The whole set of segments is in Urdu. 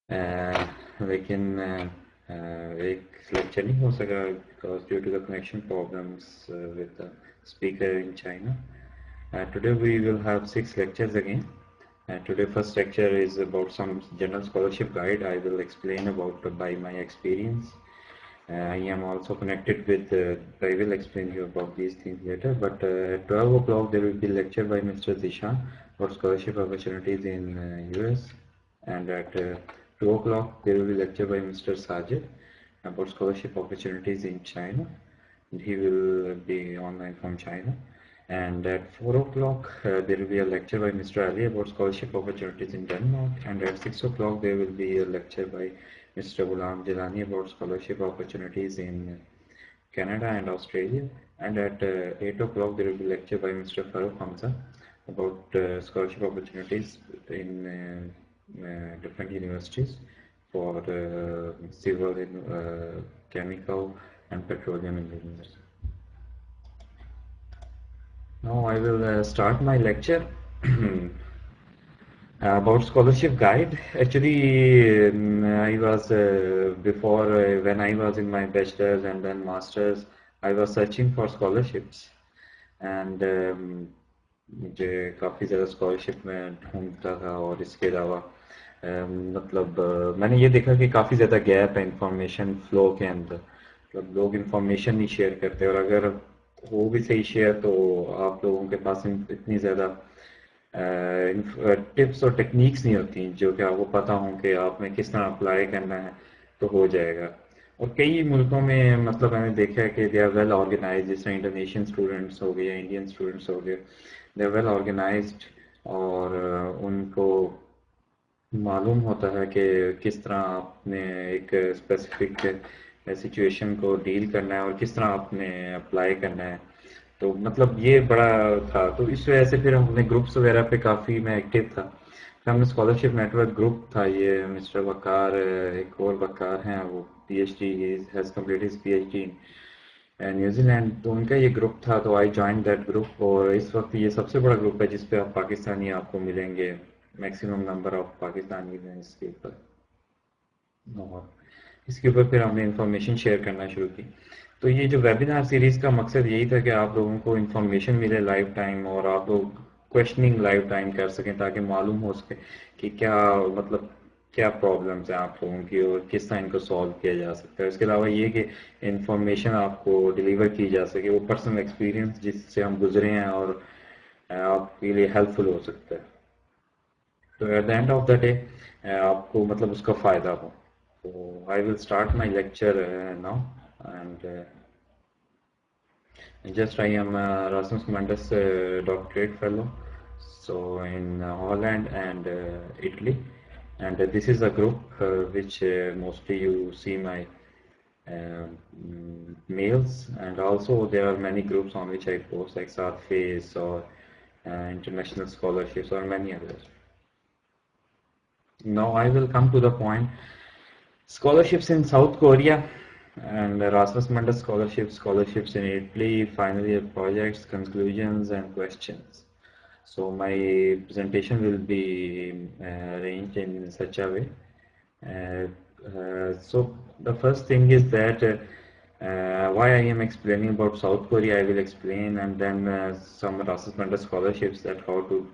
لیکن ایک لیکچر نہیں ہو سکا because due to the connection problems with the speaker in China. Today we will have 6 lectures again. Today first lecture is about some general scholarship guide. I will explain about by my experience. I am also connected with. I will explain you about these things later. But at 12 o'clock there will be lecture by Mr. Zishan about scholarship opportunities in US, and at 2 o'clock there will be lecture by Mr. Sajid about scholarship opportunities in China. And he will be online from China. And at 4 o'clock there will be a lecture by Mr. Ali about scholarship opportunities in Denmark. And at 6 o'clock there will be a lecture by Mr. Ghulam Jilani about scholarship opportunities in Canada and Australia. And at 8 o'clock there will be a lecture by Mr. Farooq Hamza about scholarship opportunities in different universities for civil, chemical and petroleum engineers. Now I will start my lecture about scholarship guide. Actually, I was before when I was in my bachelor's and then masters, I was searching for scholarships, and مجھے کافی زیادہ اسکالرشپ میں ڈھونڈتا تھا. اور اس کے علاوہ مطلب میں نے یہ دیکھا کہ کافی زیادہ گیپ ہے انفارمیشن فلو کے اندر. مطلب لوگ انفارمیشن نہیں شیئر کرتے, اور اگر ہو بھی صحیح شیئر تو آپ لوگوں کے پاس اتنی زیادہ ٹپس اور ٹیکنیکس نہیں ہوتی جو کہ آپ کو پتہ ہوں کہ آپ نے کس طرح اپلائی کرنا ہے تو ہو جائے گا. اور کئی ملکوں میں مطلب میں نے دیکھا ہے کہ دے آر ویل آرگنائز, جس طرح انڈونیشین اسٹوڈنٹس ہو گئے یا انڈین اسٹوڈنٹس ہو گئے, دے آر ویل آرگنائزڈ, اور ان کو معلوم ہوتا ہے کہ کس طرح آپ نے ایک اسپیسیفک سچویشن کو ڈیل کرنا ہے اور کس طرح آپ نے اپلائی کرنا ہے. تو مطلب یہ بڑا تھا, تو اس وجہ سے پھر ہم نے گروپس وغیرہ پہ کافی میں ایکٹیو تھا. پھر ہم نے اسکالرشپ نیٹ ورک گروپ تھا, یہ مسٹر وقار, ایک اور وقار ہیں, وہ P H D has completed P H D New Zealand, تو ان کا یہ گروپ تھا, تو آئی جوائن دیٹ گروپ. اور اس وقت یہ سب سے بڑا گروپ ہے جس پہ آپ پاکستانی آپ کو ملیں گے, میکسیمم نمبر آف پاکستانی ہیں اس کے اوپر. اور اس کے اوپر پھر ہم نے انفارمیشن شیئر کرنا شروع کی. تو یہ جو ویبینار سیریز کا مقصد یہی تھا کہ آپ لوگوں کو انفارمیشن ملے لائیو ٹائم, اور آپ لوگ کویشچننگ لائیو ٹائم کر سکیں تاکہ معلوم ہو سکے کہ کیا مطلب کیا پرابلمس ہیں آپ لوگوں کی اور کس طرح ان کو سالو کیا جا سکتا ہے. اس کے علاوہ یہ کہ انفارمیشن آپ کو ڈلیور کی جا سکے, وہ پرسنل ایکسپیرینس جس سے ہم گزرے ہیں اور آپ کے لیے ہیلپ فل ہو سکتا ہے. تو at the end of the day آپ کو مطلب اس کا فائدہ ہو. So I will start my lecture now, and just I am Rasmus Mundus doctorate fellow, so in Holland and Italy, and this is a group which mostly you see my mails, and also there are many groups on which I post like Surface or international scholarships or many others. Now I will come to the point. Scholarships in South Korea and Rasmus Mundus scholarships in Italy, final year projects, conclusions and questions. So my presentation will be arranged in such a way. So the first thing is that why I am explaining about South Korea, I will explain, and then some Rasmus Mundus scholarships, that how to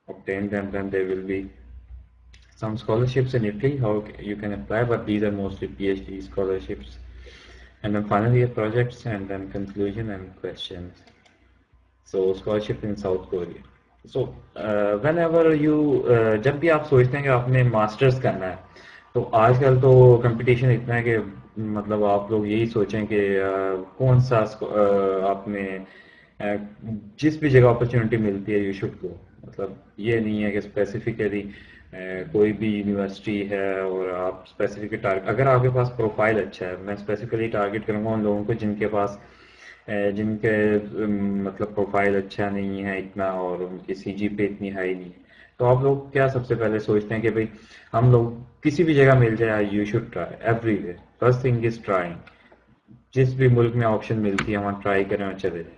obtain them. Then there will be some scholarships in Italy, how you can apply, but these are mostly PhD scholarships, and then final year projects, and then conclusion and questions. So scholarship in South Korea. So whenever you جب بھی آپ سوچتے ہیں کہ آپ نے ماسٹرز کرنا ہے, تو آج کل تو کمپٹیشن اتنا ہے کہ مطلب آپ لوگ یہی سوچیں کہ کون سا آپ نے جس بھی جگہ اپرچونٹی ملتی ہے یو شوڈ گو. مطلب یہ نہیں ہے کہ اسپیسیفکلی کوئی بھی یونیورسٹی ہے اور آپ اسپیسیفک ٹارگیٹ, اگر آپ کے پاس پروفائل اچھا ہے, میں اسپیسیفکلی ٹارگیٹ کروں گا ان لوگوں کو جن کے پاس جن کے مطلب پروفائل اچھا نہیں ہے اتنا, اور ان کی سی جی پہ اتنی ہائی نہیں ہے. تو آپ لوگ کیا سب سے پہلے سوچتے ہیں کہ بھائی ہم لوگ کسی بھی جگہ مل جائے, you should try every way. First thing is trying. جس بھی ملک میں آپشن ملتی ہے وہاں ٹرائی کریں اور چلے جائیں.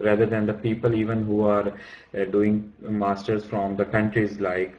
rather than the people even who are doing masters from the countries like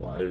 while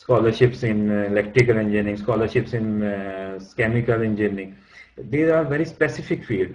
scholarships in electrical engineering, scholarships in chemical engineering, these are very specific field।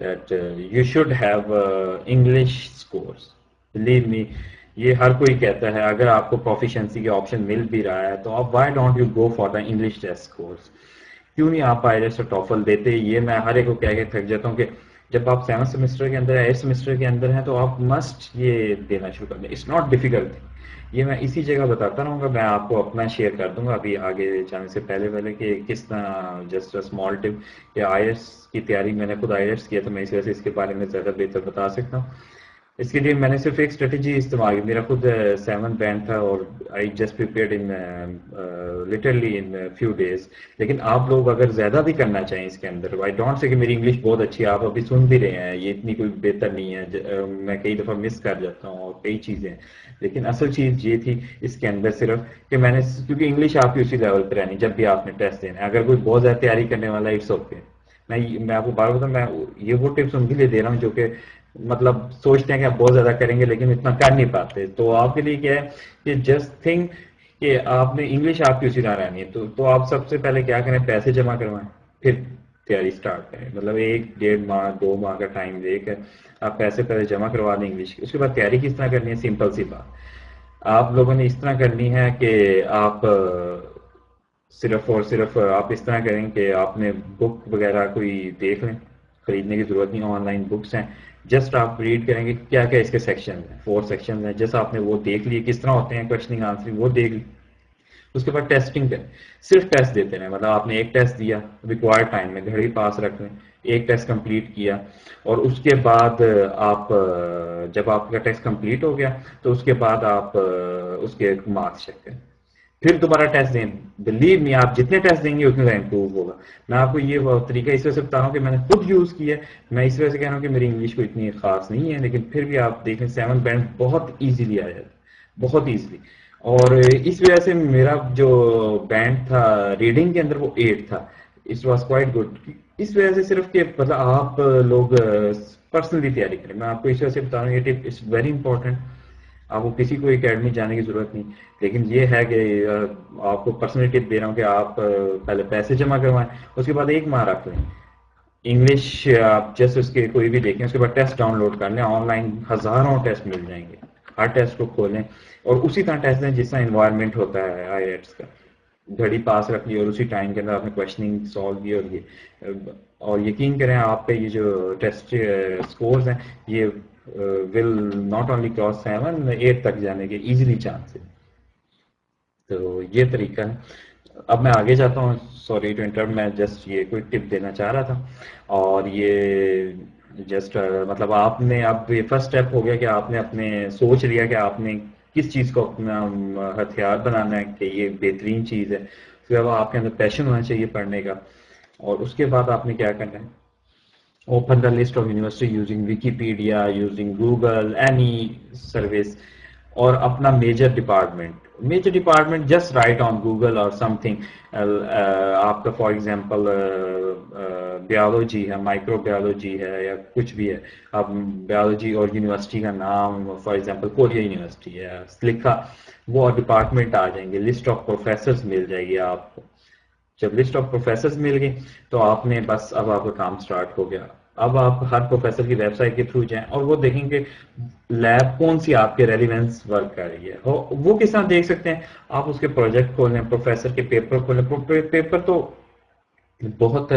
that you should have English scores. Believe me, یہ ہر کوئی کہتا ہے اگر آپ کو پروفیشنسی کے آپشن مل بھی رہا ہے تو آپ why don't you go for the English test course. کیوں نہیں آپ آئیلٹس اور ٹوفل دیتے؟ یہ میں ہر ایک کو کہہ کے تھک جاتا ہوں کہ جب آپ 7 سیمسٹر کے اندر یا 8 سیمسٹر کے اندر ہیں تو آپ مسٹ یہ دینا شروع کر دیں. It's not difficult. یہ میں اسی جگہ بتاتا رہوں گا. میں آپ کو اپنا شیئر کر دوں گا ابھی آگے جانے سے پہلے کہ کس طرح جسٹ اسمال ٹپ کہ آئیلٹس کی تیاری میں نے خود آئیلٹس کیا تو میں اس وجہ سے اس کے بارے میں زیادہ بہتر بتا سکتا ہوں. اس کے لیے میں نے صرف ایک اسٹریٹجی استعمال کی. میرا خود 7 بینڈ تھا اور I just prepared in literally in few days. لیکن آپ لوگ اگر زیادہ بھی کرنا چاہیں اس کے اندر، آئی ڈونٹ سے کہ میری انگلش بہت اچھی ہے، آپ ابھی سن بھی رہے ہیں یہ اتنی کوئی بہتر نہیں ہے، میں کئی دفعہ مس کر جاتا ہوں اور کئی چیزیں. لیکن اصل چیز یہ تھی اس کے اندر صرف کہ میں نے، کیونکہ انگلش آپ کی اسی لیول پہ رہنی جب بھی آپ نے ٹیسٹ دینا ہے. اگر کوئی بہت زیادہ تیاری کرنے والا اٹس اوکے. میں آپ کو بار بتاؤں، میں یہ وہ ٹپس ان کے لیے دے رہا ہوں جو کہ مطلب سوچتے ہیں کہ آپ بہت زیادہ کریں گے لیکن اتنا کر نہیں پاتے. تو آپ کے لیے کیا ہے کہ جسٹ تھنک کہ آپ نے انگلش آپ کی اسی طرح رہنی ہے. تو آپ سب سے پہلے کیا کریں، پیسے جمع کروائیں پھر تیاری سٹارٹ کریں. مطلب 1 1.5 ماہ 2 ماہ کا ٹائم لے کر آپ پیسے پہلے جمع کروا دیں انگلش کی. اس کے بعد تیاری کس طرح کرنی ہے، سمپل سی بات. آپ لوگوں نے اس طرح کرنی ہے کہ آپ صرف اور صرف آپ اس طرح کریں کہ آپ نے بک وغیرہ کوئی دیکھ لیں، خریدنے کی ضرورت نہیں، آن لائن بکس ہیں. جسٹ آپ ریڈ کریں گے کیا کیا اس کے سیکشن ہیں، 4 سیکشن ہیں. جیسا آپ نے وہ دیکھ لیے کس طرح ہوتے ہیں کویشچننگ آنسرنگ، وہ دیکھ لی. اس کے بعد ٹیسٹنگ کریں. صرف ٹیسٹ دیتے ہیں. مطلب آپ نے ایک ٹیسٹ دیا ریکوائرڈ ٹائم میں، گھڑی پاس رکھ لیں، ایک ٹیسٹ کمپلیٹ کیا اور اس کے بعد آپ جب آپ کا ٹیسٹ کمپلیٹ ہو گیا تو اس کے بعد آپ اس کے مارکس چیک کریں، پھر دوبارہ ٹیسٹ دیں. بلیو می، آپ جتنے ٹیسٹ دیں گے اتنے زیادہ امپروو ہوگا. میں آپ کو یہ طریقہ اس وجہ سے بتا رہا ہوں کہ میں نے خود یوز کیا ہے. میں اس وجہ سے کہہ رہا ہوں کہ میری انگلش کو اتنی خاص نہیں ہے لیکن پھر بھی آپ دیکھیں 7 بینڈ بہت ایزیلی آ جاتا ہے، بہت ایزیلی. اور اس وجہ سے میرا جو بینڈ تھا ریڈنگ کے اندر وہ 8 تھا. It was quite good. اس وجہ سے صرف کہ مطلب آپ لوگ پرسنلی تیاری کریں. میں آپ کو اس وجہ سے بتا رہا ہوں یہ ٹپ اٹس ویری امپورٹنٹ. آپ کو کسی کو اکیڈمی جانے کی ضرورت نہیں. لیکن یہ ہے کہ آپ کو پرسنلی ٹپ دے رہا ہوں کہ آپ پہلے پیسے جمع کروائیں، اس کے بعد 1 ماہ رکھ لیں انگلش. آپ جیسے اس کے کوئی بھی دیکھیں، اس کے بعد ٹیسٹ ڈاؤن لوڈ کر لیں. آن لائن ہزاروں ٹیسٹ مل جائیں گے. ہر ٹیسٹ کو کھولیں اور اسی طرح ٹیسٹ دیں جس طرح انوائرمنٹ ہوتا ہے آئی کا. گھڑی پاس رکھ لی اور اسی ٹائم کے اندر آپ نے کویشچننگ سالو کی. اور یقین کریں آپ پہ یہ جو ٹیسٹ اسکورز ہیں یہ ول ناٹ اونلی کراس 7 8 تک جانے کے ایزیلی چانس ہے. تو یہ طریقہ ہے. اب میں آگے جاتا ہوں. سوری ٹو انٹرپٹ، میں جسٹ یہ کوئی ٹپ دینا چاہ رہا تھا. اور یہ جسٹ مطلب آپ نے اب یہ فرسٹ اسٹیپ ہو گیا کہ آپ نے اپنے سوچ لیا کہ آپ نے کس چیز کو اپنا ہتھیار بنانا ہے کہ یہ بہترین چیز ہے. پھر اب آپ کے اندر پیشن ہونا چاہیے پڑھنے کا. اور اس کے بعد آپ نے کیا کرنا ہے، open the list of university using Wikipedia, using Google, any service. اور اپنا major department just write on Google اور سم تھنگ. آپ کا فار ایگزامپل بیالوجی ہے، مائکرو بیالوجی ہے یا کچھ بھی ہے. اب بیالوجی اور یونیورسٹی کا نام فار ایگزامپل کوریا یونیورسٹی ہے لکھا، وہ ڈپارٹمنٹ آ جائیں گے. لسٹ آف پروفیسرز مل جائے گی آپ کو. جب لسٹ آف پروفیسرز مل گئی تو آپ نے بس اب آپ کا کام سٹارٹ ہو گیا. اب آپ ہر پروفیسر کی ویب سائٹ کے تھرو جائیں اور وہ دیکھیں کہ لیب کون سی آپ کے ریلیونس ورک کر رہی ہے. وہ کس طرح دیکھ سکتے ہیں، آپ اس کے پروجیکٹ کھولیں، پروفیسر کے پیپر کھولیں. پیپر تو بہت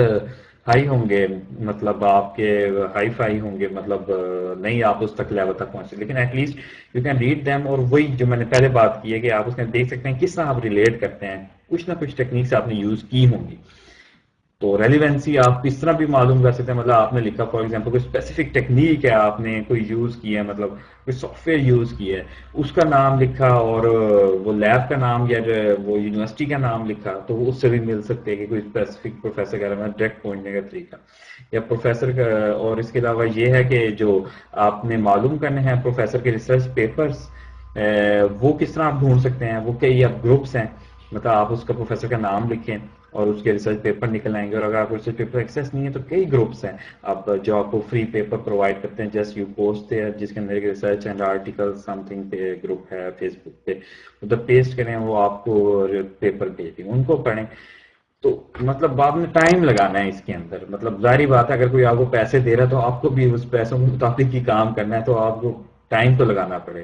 ہائی ہوں گے، مطلب آپ کے ہائی فائی ہوں گے، مطلب نہیں آپ اس تک لیول تک پہنچے لیکن at least you can read them. اور وہی جو میں نے پہلے بات کی ہے کہ آپ اس میں دیکھ سکتے ہیں کس طرح آپ ریلیٹ کرتے ہیں. کچھ نہ کچھ ٹیکنیکس آپ نے یوز کی ہوں گی تو ریلیونسی آپ اس طرح بھی معلوم کر سکتے ہیں. مطلب آپ نے لکھا فار ایگزامپل کوئی اسپیسیفک ٹیکنیک ہے آپ نے کوئی یوز کیا ہے، مطلب کوئی سافٹ ویئر یوز کیا ہے، اس کا نام لکھا اور وہ لیب کا نام یا جو وہ یونیورسٹی کا نام لکھا تو وہ اس سے بھی مل سکتے ہیں کہ کوئی اسپیسیفک پروفیسر کا ڈائریکٹ پوائنٹنے کا طریقہ یا پروفیسر کا. اور اس کے علاوہ یہ ہے کہ جو آپ نے معلوم کرنے ہیں پروفیسر کے ریسرچ پیپرس، وہ کس طرح آپ ڈھونڈ سکتے ہیں. وہ کئی اب گروپس ہیں، مطلب آپ اس کا پروفیسر کا نام لکھیں اور اس کے ریسرچ پیپر نکل آئیں گے. اور اگر آپ کو ریسرچ پیپر ایکسیس نہیں ہے تو کئی گروپس ہیں اب جو آپ کو فری پیپر پرووائڈ کرتے ہیں. جسٹ یو پوسٹ ہے جس کے اندر ایک research and article some thing پہ گروپ ہے فیس بک پہ، ادھر پیسٹ کریں، وہ آپ کو پیپر بھیج دیں، ان کو پڑھیں. تو مطلب آپ نے ٹائم لگانا ہے اس کے اندر. مطلب ظاہری بات ہے اگر کوئی آپ کو پیسے دے رہا ہے تو آپ کو بھی اس پیسوں کے مطابق ہی کام کرنا ہے, تو آپ کو ٹائم تو لگانا پڑے.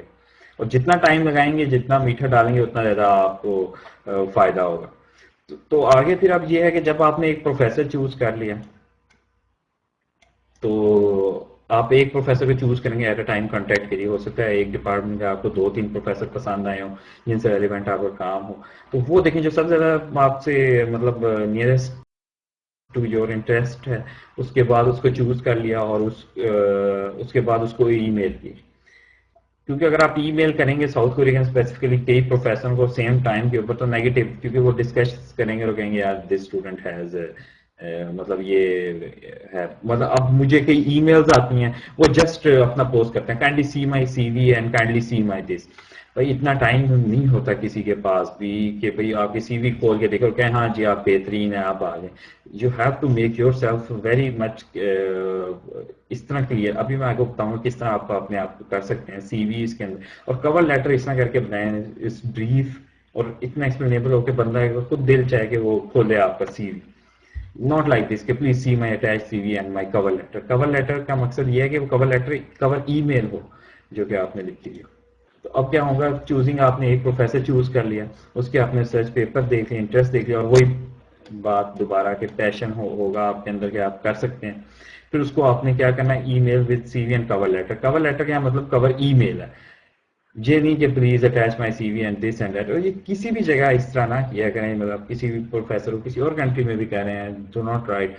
اور جتنا ٹائم لگائیں گے, جتنا میٹھا ڈالیں گے, اتنا زیادہ آپ کو فائدہ ہوگا. تو آگے پھر اب یہ ہے کہ جب آپ نے ایک پروفیسر چوز کر لیا تو آپ ایک پروفیسر کو چوز کریں گے ایٹ اے ٹائم کانٹیکٹ کے لیے. ہو سکتا ہے ایک ڈپارٹمنٹ میں آپ کو 2-3 پروفیسر پسند آئے ہوں جن سے ریلیونٹ آپ کا کام ہو, تو وہ دیکھیں جو سب سے زیادہ آپ سے مطلب نیئرسٹ ٹو یور انٹرسٹ ہے, اس کے بعد اس کو چوز کر لیا اور اس کے بعد اس کو ای میل کی. کیونکہ اگر آپ ای میل کریں گے ساؤتھ کوریا کے اسپیسیفکلی کئی پروفیسر کو سیم ٹائم کے اوپر, تو نیگیٹو, کیونکہ وہ ڈسکس کریں گے اور کہیں گے یار دس اسٹوڈنٹ ہیز مطلب یہ ہے, مطلب اب مجھے کئی ای میلز آتی ہیں وہ جسٹ اپنا پوسٹ کرتے ہیں kindly see my C V and kindly see my this. بھائی اتنا ٹائم نہیں ہوتا کسی کے پاس بھی کہ بھئی آپ کی سی وی کھول کے دیکھو کہ ہاں جی آپ بہترین ہیں, آپ آ جائیں. You have to make yourself very much اس طرح کلیئر. ابھی میں آپ کو بتاؤں گا کس طرح آپ اپنے آپ کو کر سکتے ہیں سی وی اس کے اندر, اور کور لیٹر اس طرح کر کے بنائیں اس بریف اور اتنا ایکسپلینیبل ہو کہ بندہ خود دل چاہے کہ وہ کھولے آپ کا سی وی. ناٹ لائک دس کہ please see my attach C V and my cover letter. Cover letter کا مقصد یہ ہے کہ وہ کور لیٹر کور ای میل ہو جو کہ آپ نے لکھی ہے. تو اب کیا ہوگا, چوزنگ آپ نے ایک پروفیسر چوز کر لیا, اس کے آپ نے سرچ پیپر دیکھ لیا, انٹرسٹ دیکھ لیا, اور وہی بات دوبارہ کہ پیشن ہوگا آپ کے اندر کہ آپ کر سکتے ہیں. پھر اس کو آپ نے کیا کرنا ہے, email with C V and cover letter. Cover letter کیا مطلب کور ای میل ہے, یہ نہیں کہ please attach my C V and this and that. اور یہ کسی بھی جگہ اس طرح نہ کیا کریں, مطلب کسی بھی پروفیسر کو کسی اور کنٹری میں بھی کہہ رہے ہیں ڈو ناٹ رائٹ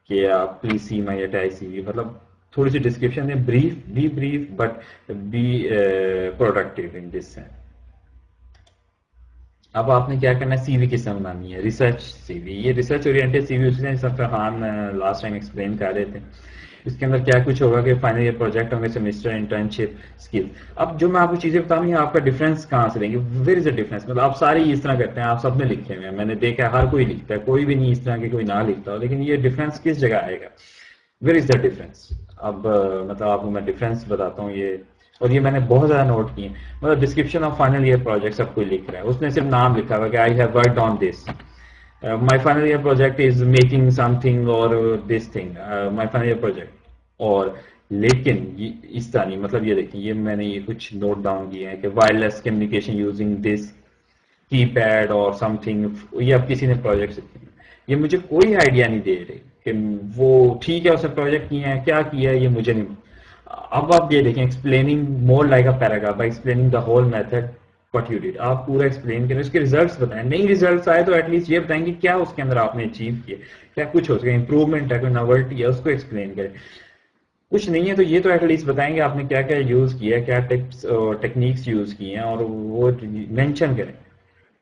کہ آپ please see my attach C V. مطلب تھوڑی سی ڈسکرپشن ہے, brief but be productive in this sense. اب آپ نے کیا کرنا ہے, سی وی کس طرح بنانی ہے, ریسرچ سی وی. یہ ریسرچ اورینٹیڈ سی وی اس نے فرحان لاسٹ ٹائم ایکسپلین کر رہے تھے. اس کے اندر کیا کچھ ہوگا کہ فائنل ایئر پروجیکٹ ہوں گے, سیمسٹر انٹرنشپ اسکل. اب جو میں آپ کو چیزیں بتاؤں گی آپ کا ڈفرینس کہاں سے لیں گے, ویئر از اے ڈفرینس. مطلب آپ سارے اس طرح کرتے ہیں, آپ سب نے لکھے ہوئے ہیں, میں نے دیکھا ہر کوئی لکھتا ہے, کوئی بھی نہیں اس طرح کہ کوئی نہ لکھتا ہو, لیکن یہ ڈفرینس کس جگہ آئے گا, ویئر از دا ڈفرینس. اب مطلب آپ کو میں ڈفرینس بتاتا ہوں یہ, اور یہ میں نے بہت زیادہ نوٹ کیے ہیں. مطلب description of final year project سب کوئی لکھ رہا ہے, اس نے صرف نام لکھا ہوا کہ I have worked on this, my final year project is making something اور this thing, my final year project. اور لیکن اس طرح نہیں, مطلب یہ دیکھیں یہ میں نے یہ کچھ نوٹ ڈاؤن کیے ہیں کہ وائرلیس کمیونیکیشن یوزنگ دس کی پیڈ اور سم تھنگ. یہ اب کسی نے پروجیکٹ لکھے, یہ مجھے کوئی آئیڈیا نہیں دے رہے کہ وہ ٹھیک ہے اس نے پروجیکٹ کیے ہیں, کیا کیا ہے یہ مجھے نہیں. اب آپ یہ دیکھیں, explaining more like a paragraph by explaining the whole method what you did. آپ پورا ایکسپلین کریں, اس کے ریزلٹس بتائیں. نہیں ریزلٹس آئے تو ایٹ لیسٹ یہ بتائیں کہ کیا اس کے اندر آپ نے اچیو کیا, کیا کچھ ہو سکے, امپروومنٹ ہے, کوئی نوولٹی ہے, اس کو ایکسپلین کریں. کچھ نہیں ہے تو یہ تو ایٹ لیسٹ بتائیں گے آپ نے کیا کیا یوز کیا, کیا ٹپس اور ٹیکنیکس یوز کی ہیں, اور وہ مینشن کریں.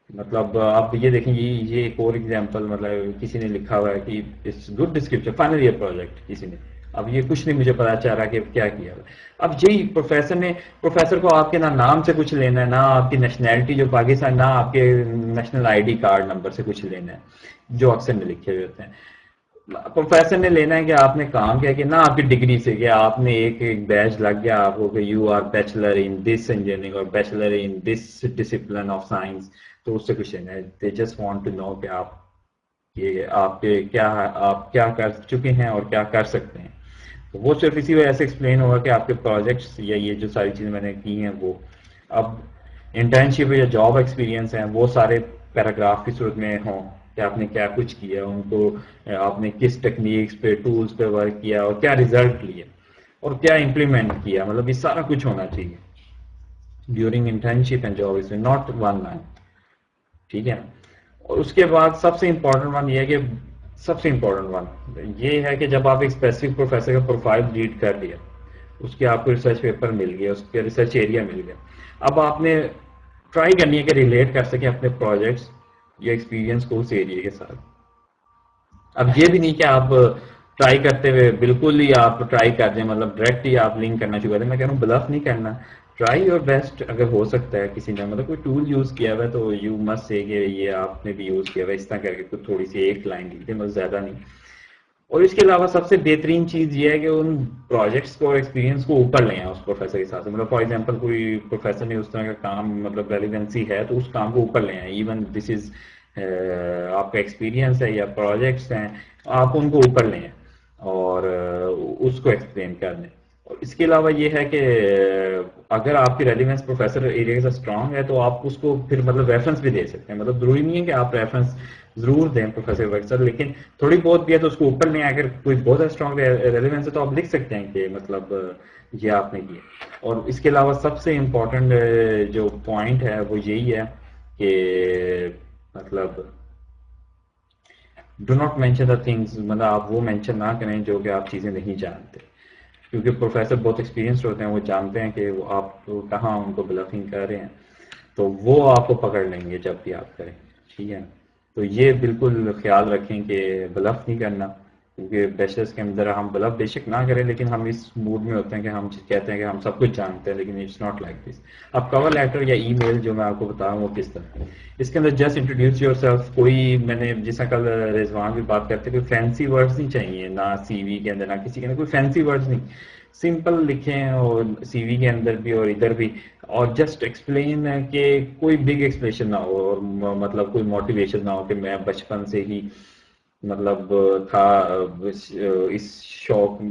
مطلب آپ یہ دیکھیں یہ ایک اور ایگزامپل, مطلب کسی نے لکھا ہوا ہے کہ it's good description final year project کسی نے. اب یہ کچھ نہیں مجھے پتا چل رہا کہ کیا کیا ہوا. اب یہی پروفیسر کو آپ کے نہ نام سے کچھ لینا ہے, نہ آپ کی نیشنلٹی جو پاکستان, نہ آپ کے national I D card number سے کچھ لینا ہے جو اکثر میں لکھے ہوئے ہوتے ہیں. پروفیسر نے لینا ہے کہ آپ نے کام کیا, کہ نہ آپ کی ڈگری سے کہ آپ نے ایک بیچ لگ گیا آپ کو کہ you are bachelor in this engineering اور bachelor in this discipline of science, تو اس سے کچھ لینا ہے. They just want to know کہ آپ کے کیا کر چکے ہیں اور کیا کر سکتے ہیں. تو وہ صرف اسی وجہ سے ایکسپلین ہوگا کہ آپ کے پروجیکٹس یا یہ جو ساری چیزیں میں نے کی ہیں وہ. اب انٹرنشپ یا جاب ایکسپیرینس ہیں وہ سارے پیراگراف کی صورت میں ہوں کہ آپ نے کیا کچھ کیا, ان کو آپ نے کس ٹیکنیکس پہ, ٹولز پہ ورک کیا, اور کیا ریزلٹ لیے, اور کیا امپلیمنٹ کیا. مطلب یہ سارا کچھ ہونا چاہیے during internship and job experience, not one line. ٹھیک ہے. اور اس کے بعد سب سے امپورٹنٹ ون یہ ہے کہ جب آپ ایک اسپیسیفک پروفیسر کا پروفائل ریڈ کر لیا, اس کے آپ کو ریسرچ پیپر مل گیا, اس کے ریسرچ ایریا مل گیا, اب آپ نے ٹرائی کرنی ہے کہ ریلیٹ کر سکیں اپنے پروجیکٹس یا ایکسپیرینس کو اس ایریا کے ساتھ. اب یہ بھی نہیں کہ آپ ٹرائی کرتے ہوئے بالکل ہی آپ ٹرائی کر دیں, مطلب ڈائریکٹ ہی آپ لنک کرنا شروع کر دیں. میں کہہ رہا ہوں بلف نہیں کرنا, ٹرائی یور بیسٹ. اگر ہو سکتا ہے کسی نے مطلب کوئی ٹول یوز کیا ہوا ہے تو یو مسٹ سے کہ یہ آپ نے بھی یوز کیا ہوا ہے, اس طرح کر کے تھوڑی سی ایک لائن لکھ دیں, مطلب زیادہ نہیں. اور اس کے علاوہ سب سے بہترین چیز یہ ہے کہ ان پروجیکٹس کو, ایکسپیرینس کو اوپر لے آئیں اس پروفیسر کے ساتھ. مطلب فار ایگزامپل کوئی پروفیسر نے اس طرح کا کام, مطلب ریلیونسی ہے تو اس کام کو اوپر لے آئیں. ایون دس از آپ کا ایکسپیرینس ہے یا پروجیکٹس ہیں، آپ ان کو اوپر لیں اور اس کو ایکسپلین کر دیں. اور اس کے علاوہ یہ ہے کہ اگر آپ کی ریلیونس پروفیسر ایریا سے اسٹرانگ ہے تو آپ اس کو پھر مطلب ریفرنس بھی دے سکتے ہیں. مطلب ضروری نہیں ہے کہ آپ ریفرنس ضرور دیں پروفیسر ویکسر، لیکن تھوڑی بہت بھی ہے تو اس کو اوپر لیں. اگر کوئی بہت زیادہ اسٹرانگ ریلیونس ہے تو آپ لکھ سکتے ہیں کہ مطلب یہ آپ نے کیا. اور اس کے علاوہ سب سے امپورٹنٹ جو پوائنٹ ہے وہ یہی ہے کہ مطلب do not mention the things, مطلب آپ وہ مینشن نہ کریں جو کہ آپ چیزیں نہیں جانتے، کیونکہ پروفیسر بہت ایکسپیرینسڈ ہوتے ہیں، وہ جانتے ہیں کہ آپ کہاں ان کو بلفنگ کر رہے ہیں، تو وہ آپ کو پکڑ لیں گے جب بھی آپ کریں. ٹھیک ہے، تو یہ بالکل خیال رکھیں کہ بلف نہیں کرنا، کیونکہ بیچلرس کے اندر ہم بلف بے شک نہ کریں، لیکن ہم اس موڈ میں ہوتے ہیں کہ ہم کہتے ہیں کہ ہم سب کچھ جانتے ہیں، لیکن اٹس ناٹ لائک دس. اب کور لیٹر یا ای میل جو میں آپ کو بتاؤں وہ کس طرح، اس کے اندر جسٹ انٹروڈیوس یور سیلف. کوئی میں نے جس طرح کل رضوان بھی بات کرتے کوئی فینسی ورڈز نہیں چاہیے، نہ سی وی کے اندر نہ کسی کے اندر کوئی فینسی ورڈز نہیں، سمپل لکھیں اور سی وی کے اندر بھی اور ادھر بھی، اور جسٹ ایکسپلین ہے کہ کوئی بگ ایکسپلیشن نہ ہو اور مطلب کوئی موٹیویشن نہ ہو کہ میں بچپن سے ہی مطلب تھا اس شوق،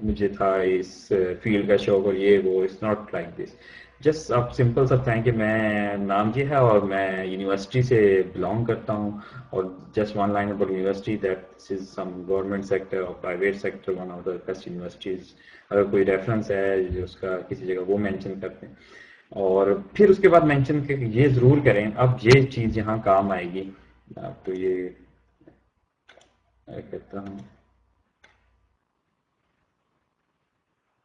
مجھے تھا اس فیلڈ کا شوق اور یہ وہ. It's not like this. Just آپ سمپل سا بتائیں کہ میں نام یہ ہے اور میں یونیورسٹی سے بلانگ کرتا ہوں، اور just one line about university that is some government sector اور private sector one of the best universities. اگر کوئی ریفرنس ہے جو اس کا کسی جگہ وہ مینشن کرتے ہیں، اور پھر اس کے بعد مینشن کہ یہ ضرور کریں اب یہ چیز یہاں کام آئے گی. آپ تو یہ کہتا ہوں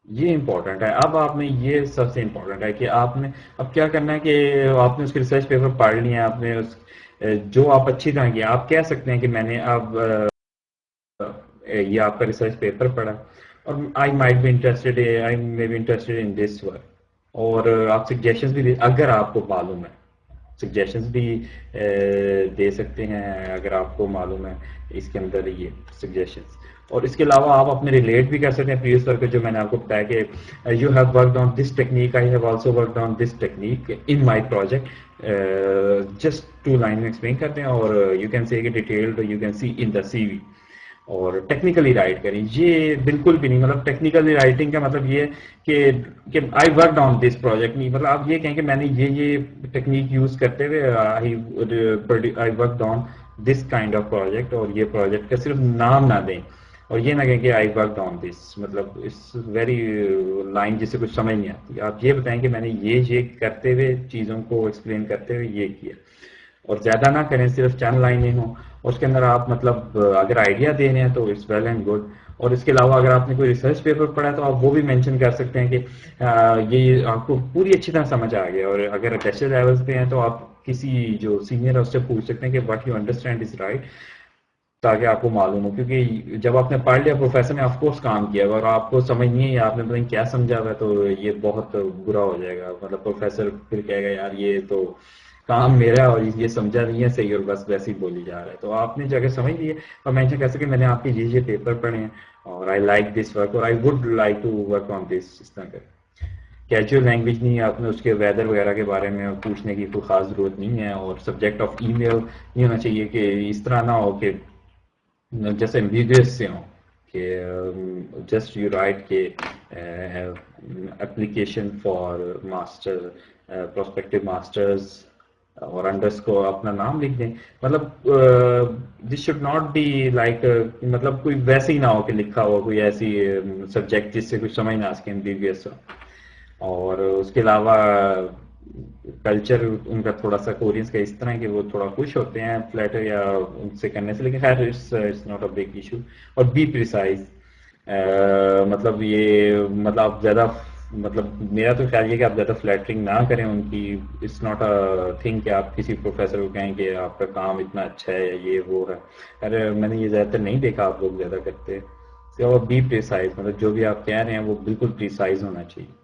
یہ امپورٹنٹ ہے. اب آپ نے یہ سب سے امپورٹنٹ ہے کہ آپ نے اب کیا کرنا ہے کہ آپ نے اس کے ریسرچ پیپر پڑھ لیا، آپ نے اس جو آپ اچھی طرح کیا، آپ کہہ سکتے ہیں کہ میں نے اب یہ آپ کا ریسرچ پیپر پڑھا اور I might be interested, I may be interested in this work, اور آپ سجیشنز بھی اگر آپ کو معلوم ہے سجیشنز بھی دے سکتے ہیں اگر آپ کو معلوم ہے اس کے اندر یہ سجیشنز. اور اس کے علاوہ آپ اپنے ریلیٹ بھی کر سکتے ہیں پریویس ورک جو میں نے آپ کو بتایا کہ you have worked on this technique, I have also worked on this technique in my project. Just 2 line میں ایکسپلین کرتے ہیں اور یو کین سی کہ ڈیٹیلڈ یو کین سی ان دا سی وی. اور ٹیکنیکلی رائٹ کریں، یہ بالکل بھی نہیں، مطلب ٹیکنیکلی رائٹنگ کا مطلب یہ کہ I worked on this project نہیں، مطلب آپ یہ کہیں کہ میں نے یہ ٹیکنیک یوز کرتے ہوئے I worked on this kind of project, اور یہ پروجیکٹ کا صرف نام نہ دیں اور یہ نہ کہیں کہ آئی ورکڈ آن دس، مطلب اس ویری لائن جس سے کچھ سمجھ نہیں آتی. آپ یہ بتائیں کہ میں نے یہ کرتے ہوئے چیزوں کو ایکسپلین کرتے ہوئے یہ کیا، اور زیادہ نہ کریں، صرف چند لائنیں ہوں. اور اس کے اندر آپ مطلب اگر آئیڈیا دے رہے ہیں تو اٹس ویل اینڈ گڈ. اور اس کے علاوہ اگر آپ نے کوئی ریسرچ پیپر پڑھا ہے تو آپ وہ بھی مینشن کر سکتے ہیں کہ یہ آپ کو پوری اچھی طرح سمجھ آ گیا. اور اگر بیچلر لیولس پہ ہیں تو آپ کسی جو سینئر ہے اس سے پوچھ سکتے ہیں کہ what you understand is right, تاکہ آپ کو معلوم ہو. کیونکہ جب آپ نے پڑھ لیا پروفیسر نے آف کورس کام کیا اور آپ کو سمجھ نہیں ہے، آپ نے پتہ نہیں کیا سمجھا ہوا ہے، تو یہ بہت برا ہو جائے گا. مطلب پروفیسر پھر کہے گا یار یہ تو کام میرا ہے اور یہ سمجھا نہیں ہے صحیح اور بس ویسے ہی بولی جا رہا ہے. تو آپ نے جو اگر سمجھ لی ہے اور مینشن کر سکے میں نے آپ کے یہ پیپر پڑھے ہیں اور آئی لائک دس ورک اور I would like to work on this. اس طرح کر کیجول لینگویج نہیں، آپ نے اس کے ویدر وغیرہ کے بارے میں پوچھنے کی کوئی خاص ضرورت نہیں ہے. اور سبجیکٹ آف ای میل نہیں ہونا چاہیے کہ اس طرح نہ ہو کہ جیسے ایمبیگیس سے ہوں کہ جسٹ یو رائٹ کہ application for master prospective masters اور انڈرسکور اپنا نام لکھ دیں. مطلب this should not be like مطلب کوئی ویسے ہی نہ ہو کہ لکھا ہو کوئی ایسی سبجیکٹ جس سے کچھ سمجھ نہ آ سکے ایمبیگیس ہو. اور اس کے علاوہ کلچر ان کا تھوڑا سا کورینس کا اس طرح ہے کہ وہ تھوڑا خوش ہوتے ہیں فلیٹر یا ان سے کرنے سے، لیکن خیر it's not a big issue. اور بی پریسائز، مطلب یہ مطلب آپ زیادہ مطلب میرا تو خیال یہ کہ آپ زیادہ فلیٹرنگ نہ کریں ان کی. اٹس ناٹ اے تھنگ کہ آپ کسی پروفیسر کو کہیں کہ آپ کا کام اتنا اچھا ہے یا یہ وہ ہے. ارے میں نے یہ زیادہ تر نہیں دیکھا آپ لوگ زیادہ کرتے. اور بی پریسائز، مطلب جو بھی آپ کہہ رہے ہیں وہ بالکل پریسائز ہونا چاہیے.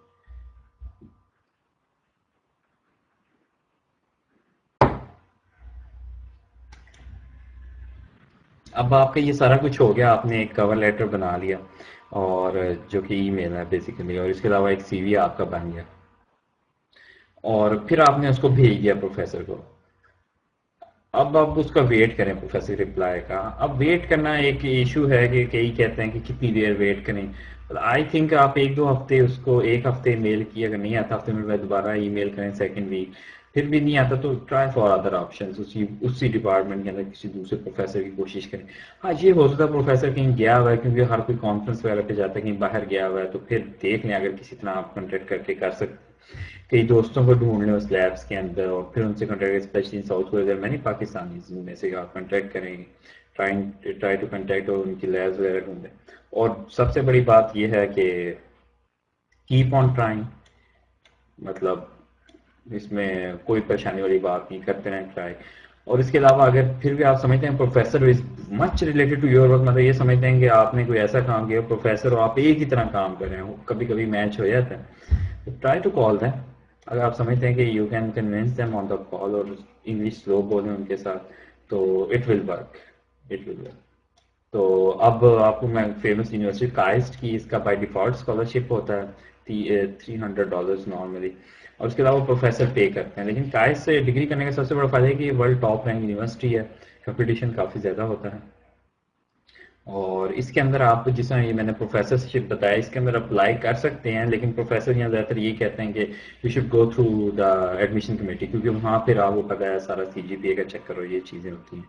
اب آپ کا یہ سارا کچھ ہو گیا، آپ نے ایک کور لیٹر بنا لیا اور جو کہ ای میل ہے بیسیکلی، اور اس کے علاوہ ایک سی وی آپ کا بن گیا، اور پھر آپ نے اس کو بھیج دیا پروفیسر کو. اب آپ اس کا ویٹ کریں پروفیسر رپلائی کا. اب ویٹ کرنا ایک ایشو ہے کہ کئی کہتے ہیں کہ کتنی دیر ویٹ کریں. آئی تھنک آپ ایک دو ہفتے اس کو ایک ہفتے میل کی، اگر نہیں آتا ہفتے میں دوبارہ ای میل کریں سیکنڈ ویک. پھر بھی نہیں آتا تو ٹرائی فار ادر آپشنز، اسی ڈپارٹمنٹ کے اندر کسی دوسرے پروفیسر کی کوشش کریں. ہاں یہ ہو سکتا ہے پروفیسر کہیں گیا ہوا ہے، کیونکہ ہر کوئی کانفرنس وغیرہ پہ جاتا ہے، کہیں باہر گیا ہوا ہے، تو پھر دیکھ لیں اگر کسی طرح آپ کانٹیکٹ کر کے کر سکتے. کئی دوستوں کو ڈھونڈ لیں اس لیبس کے اندر اور پھر ان سے کانٹیکٹ، اسپیشلی ساؤتھ کوریا میں نہیں، پاکستانی میں سے آپ کانٹیکٹ کریں، ٹرائی ٹو کانٹیکٹ اور ان کی لیبس وغیرہ ڈھونڈیں. اور سب سے بڑی بات یہ ہے کہ کیپ آن ٹرائنگ، مطلب اس میں کوئی پریشانی والی بات نہیں، کرتے رہیں ٹرائی. اور اس کے علاوہ اگر پھر بھی آپ سمجھتے ہیں professor is much related to your work, مطلب یہ سمجھتے ہیں کہ آپ نے کوئی ایسا کام کیا پروفیسر اور آپ ایک ہی طرح کام کر رہے ہیں، کبھی کبھی میچ ہو جاتا ہے، ٹرائی ٹو کال دیم. اگر آپ سمجھتے ہیں کہ you can convince them on the call اور انگلش سلو بولیں ان کے ساتھ، تو it will work, it will work. تو اب آپ کو میں فیمس یونیورسٹی کائسٹ کی، اس کا بائی ڈیفالٹ اسکالرشپ ہوتا ہے $300 نارملی، اور اس کے علاوہ پروفیسر پے کرتے ہیں. لیکن کائسٹ سے ڈگری کرنے کا سب سے بڑا فائدہ ہے کہ یہ ورلڈ ٹاپ رینک یونیورسٹی ہے، کمپٹیشن کافی زیادہ ہوتا ہے. اور اس کے اندر آپ جس طرح یہ میں نے پروفیسر شپ بتایا، اس کے اندر اپلائی کر سکتے ہیں، لیکن پروفیسر یہاں زیادہ تر یہ کہتے ہیں کہ you should go through the admission committee, کیونکہ وہاں پھر آپ کو پتا ہے سارا CGPA کا چکر اور یہ چیزیں ہوتی ہیں.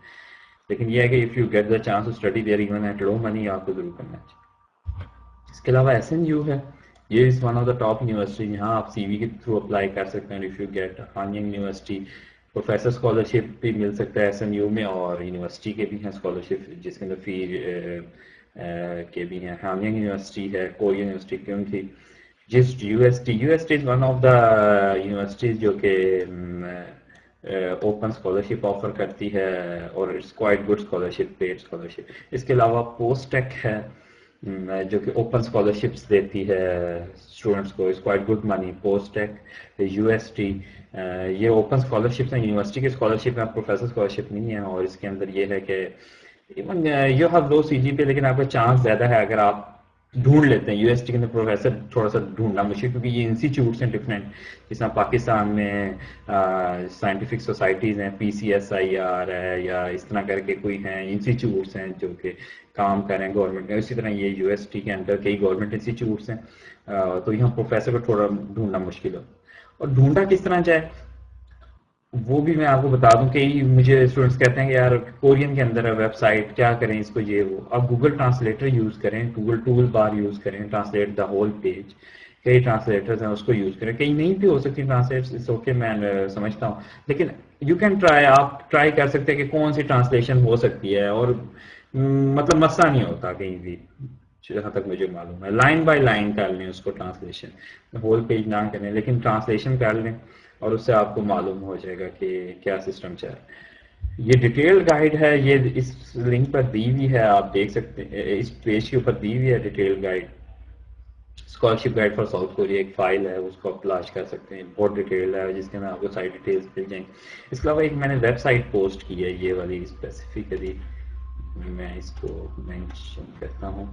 لیکن یہ ہے کہ if you get the chance to study there even at low money, آپ کو ضرور کرنا چاہیے. اس کے علاوہ SNU ہے، یہ is one of the top university, یہاں آپ CV کے تھرو اپلائی کر سکتے ہیں. If you get Hanyang university, professor scholarship بھی مل سکتا ہے SNU میں، اور یونیورسٹی کے بھی ہیں اسکالرشپ جس کے اندر فی کے بھی ہیں. ہانینگ یونیورسٹی ہے، کوریا یونیورسٹی کیوں کی، جس UST is one of the universities جو کہ اوپن اسکالرشپ آفر کرتی ہے، اور it's quite good scholarship, paid scholarship. اس کے علاوہ پوسٹ ٹیک ہے جو کہ اوپن اسکالرشپس دیتی ہے اسٹوڈنٹس کو، اس quite good money. Post tech, UST، یہ اوپن اسکالرشپس ہیں، یونیورسٹی کے اسکالرشپ ہیں، پروفیسر اسکالرشپ نہیں ہے. اور اس کے اندر یہ ہے کہ even you have low CGPA، لیکن آپ کا چانس زیادہ ہے اگر آپ ڈھونڈ لیتے ہیں. UST کے اندر پروفیسر تھوڑا سا ڈھونڈنا مشکل، کیونکہ یہ انسٹیٹیوٹس ہیں ڈفرینٹ، جس طرح پاکستان میں سائنٹیفک سوسائٹیز ہیں، PCSIR ہے، یا اس طرح کر کے کوئی ہیں انسٹیٹیوٹس ہیں جو کہ کام کر رہے ہیں گورنمنٹ میں. اسی طرح یہ UST کے اندر کئی گورنمنٹ انسٹیٹیوٹس ہیں، تو یہاں پروفیسر کو تھوڑا ڈھونڈنا مشکل ہو. اور ڈھونڈا کس طرح جائے وہ بھی میں آپ کو بتا دوں. کہ مجھے اسٹوڈنٹس کہتے ہیں کہ یار کورین کے اندر ہے ویب سائٹ، کیا کریں اس کو، یہ وہ. آپ گوگل ٹرانسلیٹر یوز کریں، گوگل ٹول بار یوز کریں، ٹرانسلیٹ دا ہول پیج. کئی ٹرانسلیٹرز ہیں، اس کو یوز کریں. کئی نہیں بھی ہو سکتی ٹرانسلیٹ، اوکے میں سمجھتا ہوں، لیکن یو کین ٹرائی. آپ ٹرائی کر سکتے ہیں کہ کون سی ٹرانسلیشن ہو سکتی ہے، اور مطلب مسئلہ نہیں ہوتا کہیں بھی جہاں تک مجھے معلوم ہے. لائن بائی لائن کر لیں اس کو ٹرانسلیشن، ہول پیج نہ کریں، لیکن ٹرانسلیشن کر لیں، اور اس سے آپ کو معلوم ہو جائے گا کہ کیا سسٹم چل رہا ہے. یہ ڈیٹیل گائیڈ ہے، یہ اس لنک پر دی ہوئی ہے، آپ دیکھ سکتے ہیں، اس پیج کے اوپر دی ہوئی ہے detail guide. Scholarship guide for south Korea ایک فائل ہے، اس کو آپ تلاش کر سکتے ہیں. بہت ڈیٹیل ہے جس کے اندر آپ کو ساری ڈیٹیلز مل جائیں گی. اس کے علاوہ ایک میں نے ویب سائٹ پوسٹ کی ہے، یہ والی اسپیسیفکلی میں اس کو مینشن کرتا ہوں.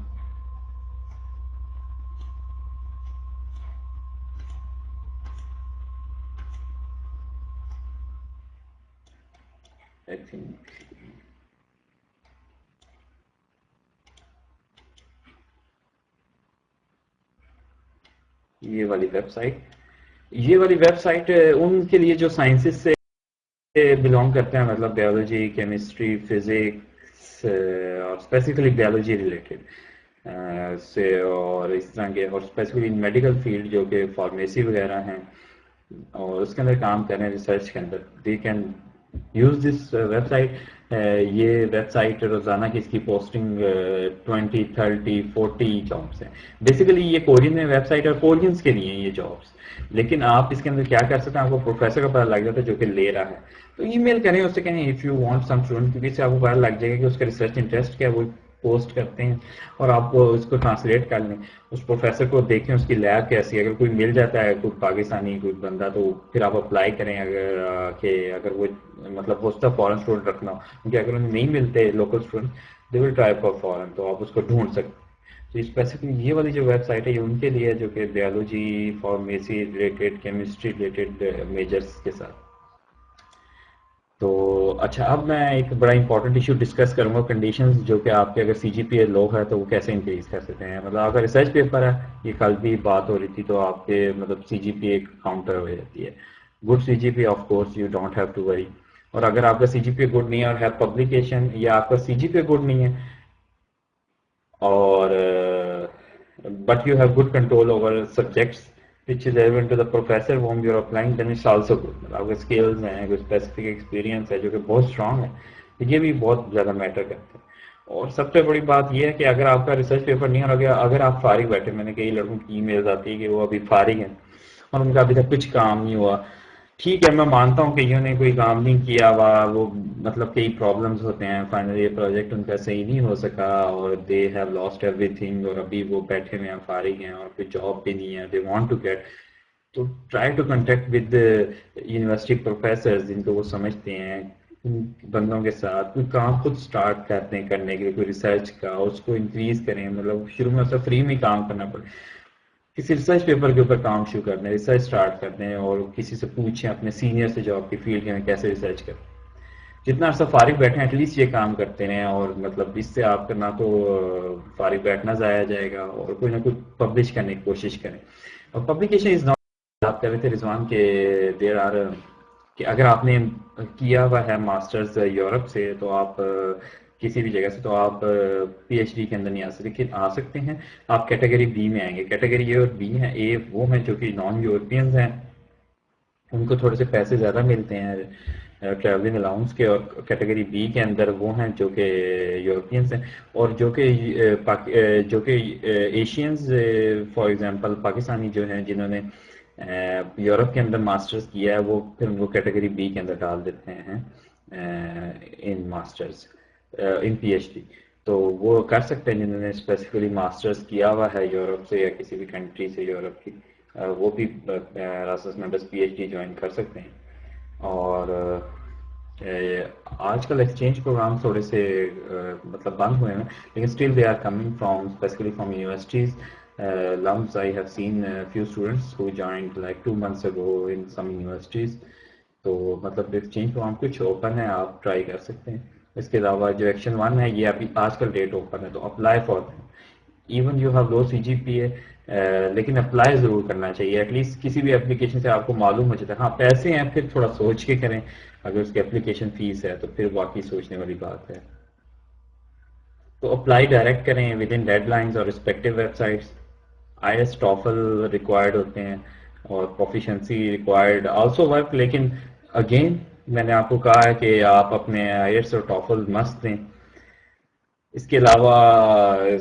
I think یہ والی ویب سائٹ ان کے لیے جو سائنسز سے بلونگ کرتے ہیں، مطلب بیولوجی، کیمسٹری، فزکس، اور اسپیسیفکلی بیولوجی ریلیٹڈ سے، اور اس طرح کے، اور اسپیسیفکلی میڈیکل فیلڈ جو کہ فارمیسی وغیرہ ہیں اور اس کے اندر کام کر رہے ہیں ریسرچ کے اندر، they can use this website. یہ ویب سائٹ روزانہ کی اس کی پوسٹنگ 20 30 40 جابس ہیں. بیسیکلی یہ کورین میں ویب سائٹ اور کورینس کے لیے ہیں یہ جابس. لیکن آپ اس کے اندر کیا کر سکتے ہیں، آپ کو پروفیسر کا پتہ لگ جاتا ہے جو کہ لے رہا ہے، تو ای میل کریں اس سے، کہیں if you want some student, کیونکہ اس سے آپ کو پتہ لگ جائے گا کہ اس کا ریسرچ انٹرسٹ کیا ہے، وہ پوسٹ کرتے ہیں، اور آپ کو اس کو ٹرانسلیٹ کر لیں. اس پروفیسر کو دیکھیں اس کی لیب کیسی ہے، اگر کوئی مل جاتا ہے کوئی پاکستانی کوئی بندہ، تو پھر آپ اپلائی کریں. اگر وہ مطلب ہو سکتا ہے فورن اسٹوڈنٹ رکھنا ہو، کیونکہ اگر انہیں نہیں ملتے local student, they will try for foreign, تو آپ اس کو ڈھونڈ سکتے. تو اسپیسیفکلی یہ والی جو ویب سائٹ ہے یہ ان کے لیے جو کہ biology, pharmacy related, chemistry related measures کے ساتھ. تو اچھا، اب میں ایک بڑا امپورٹنٹ ایشو ڈسکس کروں گا، کنڈیشنز جو کہ آپ کے اگر سی جی پی اے لو ہے تو وہ کیسے انکریز کر سکتے ہیں. مطلب اگر ریسرچ پیپر ہے، یہ کل بھی بات ہو رہی تھی، تو آپ کے مطلب سی جی پی اے کاؤنٹر ہو جاتی ہے. Good C G P of course you don't have to worry. اور اگر آپ کا C G P a good نہیں ہے اور ہے پبلیکیشن، یا آپ کا C G P a good نہیں ہے اور but you have good control over subjects which is relevant to the professor whom you are applying, then it's also good. آپ کے skills ہیں، کوئی specific experience ہے جو کہ بہت strong ہے، تو یہ بھی بہت زیادہ میٹر کرتا ہے. اور سب سے بڑی بات یہ ہے کہ اگر آپ کا ریسرچ پیپر نہیں ہے اور اگر آپ فارغ بیٹھے، میں نے کئی لڑکوں کی ای میلز آتی ہے کہ وہ ابھی فارغ ہیں اور ان کا ابھی تک کچھ کام نہیں ہوا. ٹھیک ہے، میں مانتا ہوں کہ انہوں نے کوئی کام نہیں کیا ہوا، وہ مطلب کئی پرابلمز ہوتے ہیں، فائنلی یہ پروجیکٹ ان کا صحیح نہیں ہو سکا اور they have lost every thing, اور ابھی وہ بیٹھے ہوئے ہیں، فارغ ہیں اور کوئی جاب بھی نہیں ہے، دے وانٹ ٹو گیٹ. تو try to contact with university professors جن کو وہ سمجھتے ہیں، ان بندوں کے ساتھ کوئی کام خود سٹارٹ کرتے ہیں کرنے کے لیے، کوئی ریسرچ کا، اس کو انکریز کریں. مطلب شروع میں اسے فری میں کام کرنا پڑے، کسی ریسرچ پیپر کے اوپر کام شروع کر دیں، ریسرچ سٹارٹ کر دیں اور کسی سے پوچھیں اپنے سینئر سے جو آپ کی فیلڈ میں کیسے ریسرچ کریں. جتنا عرصہ فارغ بیٹھے ہیں ایٹ لیسٹ یہ کام کرتے رہیں، اور مطلب اس سے آپ کا نہ تو فارغ بیٹھنا ضائع جائے گا اور کوئی نہ کوئی پبلش کرنے کی کوشش کریں. اور پبلیکیشن از ناٹ، آپ کہہ رہے تھے رضوان کہ دیر آر، کہ اگر آپ نے کیا ہوا ہے ماسٹرز یورپ سے تو آپ کسی بھی جگہ سے، تو آپ پی ایچ ڈی کے اندر نہیں آ سکتے، لیکن آ سکتے ہیں. آپ کیٹیگری بی میں آئیں گے. کیٹیگری اے اور بی ہیں. اے وہ ہیں جو کہ نان یورپینز ہیں، ان کو تھوڑے سے پیسے زیادہ ملتے ہیں ٹریولنگ الاؤنس کے، اور کیٹیگری بی کے اندر وہ ہیں جو کہ یورپینز ہیں اور جو کہ ایشینز، فار ایگزامپل پاکستانی جو ہیں جنہوں نے یورپ کے اندر ماسٹرز کیا ہے، وہ پھر ان کو کیٹیگری بی کے اندر ڈال دیتے ہیں ان ماسٹرز، ان پی ایچ ڈی. تو وہ کر سکتے ہیں جنہوں نے اسپیسیفکلی ماسٹرز کیا ہوا ہے یورپ سے یا کسی بھی کنٹری سے یورپ کی، وہ بھی راسس میں بس پی ایچ ڈی جوائن کر سکتے ہیں. اور آج کل ایکسچینج پروگرام تھوڑے سے مطلب بند ہوئے ہیں، لیکن still they are coming from specially from universities. Lumps, I have seen a few students who joined like 2 months ago in some universities. تو مطلب ایکسچینج پروگرام کچھ اوپن ہے، آپ ٹرائی کر سکتے ہیں. اس کے علاوہ جو ایکشن 1 ہے یہ ابھی آج کل ڈیٹ اوپن ہے، تو apply for even you have low C G P A, لیکن اپلائی ضرور کرنا چاہیے. ایٹ لیسٹ کسی بھی اپلیکیشن سے آپ کو معلوم ہو جاتا ہے. ہاں پیسے ہیں، پھر تھوڑا سوچ کے کریں. اگر اس کی اپلیکیشن فیس ہے تو پھر واقعی سوچنے والی بات ہے. تو اپلائی ڈائریکٹ کریں ود ان ڈیڈ لائنز اور رسپیکٹیو ویب سائٹس. آئی ایس ٹافل ریکوائرڈ ہوتے ہیں اور پروفیشنسی ریکوائرڈ آلسو ورک. لیکن اگین میں نے آپ کو کہا ہے کہ آپ اپنے آئی ایس اور ٹافل مست دیں. اس کے علاوہ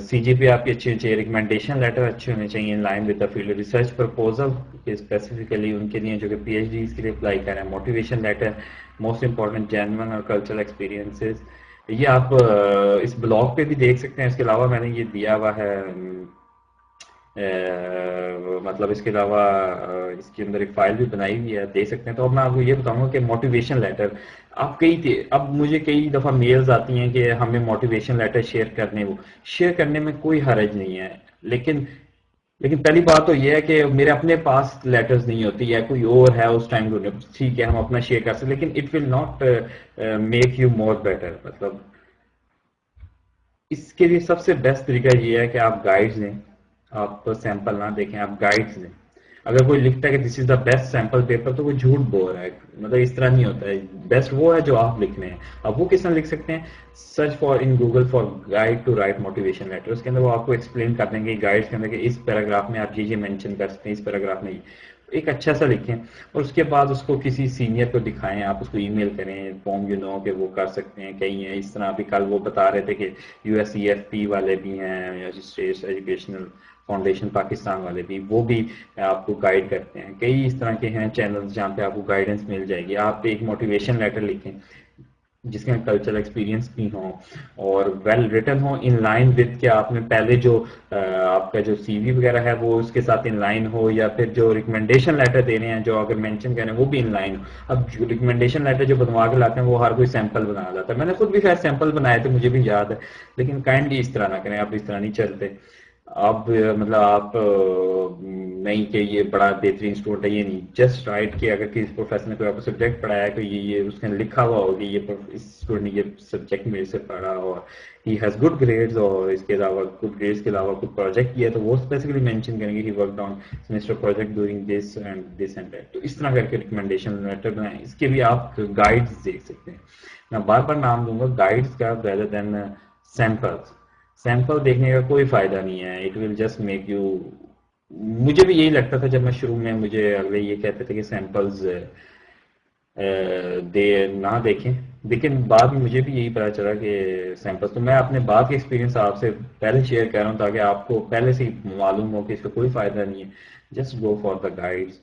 سی جی پی آپ کی اچھی ہونی چاہیے، ریکمنڈیشن لیٹر اچھے ہونے چاہیے in line with the field research proposal, specifically ان کے لیے جو کہ پی ایچ ڈیز کے لیے اپلائی کریں. Motivation letter most important, genuine اور کلچرل ایکسپیرینسز. یہ آپ اس بلاگ پہ بھی دیکھ سکتے ہیں. اس کے علاوہ میں نے یہ دیا ہوا ہے، مطلب اس کے علاوہ اس کے اندر ایک فائل بھی بنائی ہوئی ہے، دے سکتے ہیں. تو اب میں آپ کو یہ بتاؤں گا کہ موٹیویشن لیٹر آپ اب مجھے کئی دفعہ میلز آتی ہیں کہ ہمیں موٹیویشن لیٹر شیئر کرنے میں کوئی حرج نہیں ہے. لیکن پہلی بات تو یہ ہے کہ میرے اپنے پاس لیٹرز نہیں ہوتی، یا کوئی اور ہے اس ٹائم، ٹھیک ہے ہم اپنا شیئر کر سکتے، لیکن it will not make you more better. مطلب اس کے لیے سب سے بیسٹ طریقہ یہ ہے کہ آپ گائیڈز لیں. آپ سیمپل نہ دیکھیں، آپ گائیڈز لیں. اگر کوئی لکھتا ہے کہ دس is the best sample paper تو وہ جھوٹ بول رہا ہے. مطلب اس طرح نہیں ہوتا ہے. بیسٹ وہ ہے جو آپ لکھ رہے ہیں. اب وہ کس طرح لکھ سکتے ہیں؟ Search for in Google for guide to write motivation letter. اس کے اندر وہ آپ کو ایکسپلین کر دیں گے گائیڈس کے اندر کہ اس پیراگراف میں آپ یہ مینشن کر سکتے ہیں، اس پیراگراف میں ایک اچھا سا لکھیں اور اس کے بعد اس کو کسی سینئر کو دکھائیں. آپ اس کو ای میل کریں، فارم کہ وہ کر سکتے ہیں. کئی ہیں اس طرح. ابھی کل وہ بتا رہے تھے کہ U S E F P والے بھی ہیں، یا اسٹیٹ ایجوکیشنل فاؤنڈیشن پاکستان والے بھی، وہ بھی آپ کو گائیڈ کرتے ہیں. کئی اس طرح کے ہیں چینلز جہاں پہ آپ کو گائیڈنس مل جائے گی. آپ ایک موٹیویشن لیٹر لکھیں جس میں کلچرل ایکسپیرینس بھی ہوں اور ویل ریٹن ہو، ان لائن وتھ کہ آپ نے پہلے جو آپ کا جو سی وی وغیرہ ہے وہ اس کے ساتھ ان لائن ہو، یا پھر جو ریکمنڈیشن لیٹر دینے ہیں جو اگر مینشن کریں وہ بھی ان لائن ہو. اب جو ریکمنڈیشن لیٹر جو بنوا کے لاتے ہیں وہ ہر کوئی سیمپل بنا لاتا ہے. میں نے خود بھی خیر سیمپل بنائے تھے، مجھے بھی یاد ہے. لیکن کائنڈلی اس طرح نہ کریں، آپ اس طرح نہیں چلتے. اب مطلب آپ نہیں کہ یہ بڑا بہترین اسٹوڈنٹ ہے، یہ نہیں، جسٹ رائٹ کہ اگر کسی پروفیسر نے کوئی آپ کو سبجیکٹ پڑھایا ہے تو یہ اس نے لکھا ہوا ہوگا یہ اسٹوڈنٹ نے یہ سبجیکٹ میرے سے پڑھا اور ہی ہیز گڈ گریڈز، اور اس کے علاوہ گڈ گریڈز کے علاوہ کوئی پروجیکٹ کیا تو وہ اسپیسیفکلی مینشن کریں گے ہی worked on semester project during this and this and that. تو اس طرح کر کے ریکمنڈیشن لیٹر بنائیں. اس کے بھی آپ گائیڈز دیکھ سکتے ہیں. میں بار بار نام دوں گا گائیڈز کا rather than سیمپلز. سیمپل دیکھنے کا کوئی فائدہ نہیں ہے. It will just make you, مجھے بھی یہی لگتا تھا جب میں شروع میں، مجھے اگلے یہ کہتے تھے کہ سیمپلز نہ دیکھیں، لیکن بعد میں مجھے بھی یہی پتا چلا کہ سیمپل، تو میں اپنے بعد کے ایکسپیرینس آپ سے پہلے شیئر کر رہا ہوں تاکہ آپ کو پہلے سے ہی معلوم ہو کہ اس کا کوئی فائدہ نہیں ہے. Just go for the guides,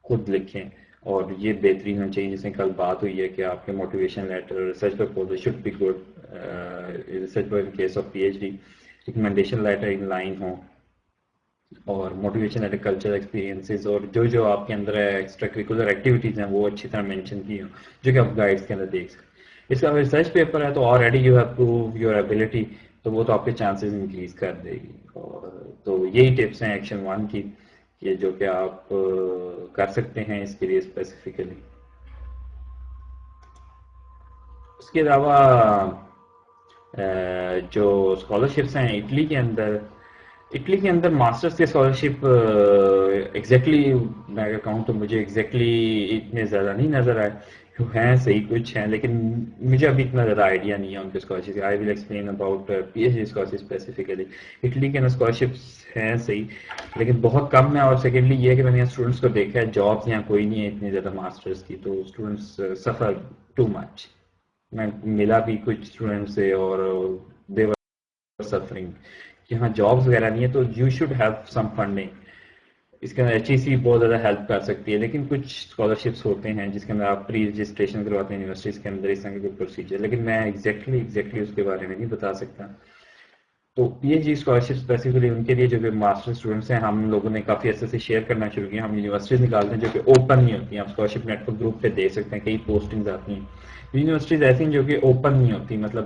خود لکھیں. اور یہ بہترین ہونا چاہیے، جس میں کل بات ہوئی ہے کہ آپ کے motivation letter research proposal should be good, research in case of P H D, recommendation letter in line ہوں، اور موٹیویشن لیٹر کلچر ایکسپیرینسز، اور جو آپ کے اندر ایکسٹرا کریکولر ایکٹیویٹیز ہیں وہ اچھی طرح مینشن کی ہوں جو کہ آپ گائیڈس کے اندر دیکھ سکتے. اس کا ریسرچ پیپر ہے تو already you have prove your ability, تو وہ تو آپ کے چانسز انکریز کر دے گی. اور تو یہی ٹپس ہیں ایکشن 1 کی، یہ جو کہ آپ کر سکتے ہیں اس کے لیے اسپیسیفکلی. اس کے علاوہ جو اسکالرشپس ہیں اٹلی کے اندر ماسٹرز کے اسکالرشپ ایگزیکٹلی میں اگر کہوں تو مجھے ایگزیکٹلی اتنے زیادہ نہیں نظر آئے. ہیں صحیح کچھ ہیں لیکن مجھے ابھی اتنا زیادہ آئیڈیا نہیں ہے ان کے scholarship. I will explain about P H D scholarship specifically. Italy کے اسکالرشپس ہیں صحیح لیکن بہت کم ہے. اور سیکنڈلی یہ ہے کہ میں نے اسٹوڈنٹس کو دیکھا ہے جابس یہاں کوئی نہیں ہے اتنی زیادہ ماسٹرز کی، تو اسٹوڈنٹس سفر ٹو مچ. میں ملا بھی کچھ اسٹوڈنٹ سے اور دے ور سفرنگ. یہاں جابس وغیرہ نہیں ہے تو you should have some funding. اس کے اندر ایچ ای سی بہت زیادہ ہیلپ کر سکتی ہے، لیکن کچھ اسکالرشپس ہوتے ہیں جس کے اندر آپ پری رجسٹریشن کرواتے ہیں یونیورسٹیز کے اندر، اس طرح کے پروسیجر، لیکن میں ایگزیکٹلی اس کے بارے میں نہیں بتا سکتا. تو P H D scholarship specifically ان کے لیے جو کہ ماسٹر اسٹوڈنٹس ہیں، ہم لوگوں نے کافی عرصے سے شیئر کرنا شروع کیا. ہم یونیورسٹیز نکالتے ہیں جو کہ اوپن نہیں ہوتی ہیں. آپ اسکالرشپ نیٹ ورک گروپ پہ دیکھ سکتے ہیں کئی پوسٹنگز آتی ہیں. یونیورسٹیز ایسی ہیں جو کہ اوپن نہیں ہوتی، مطلب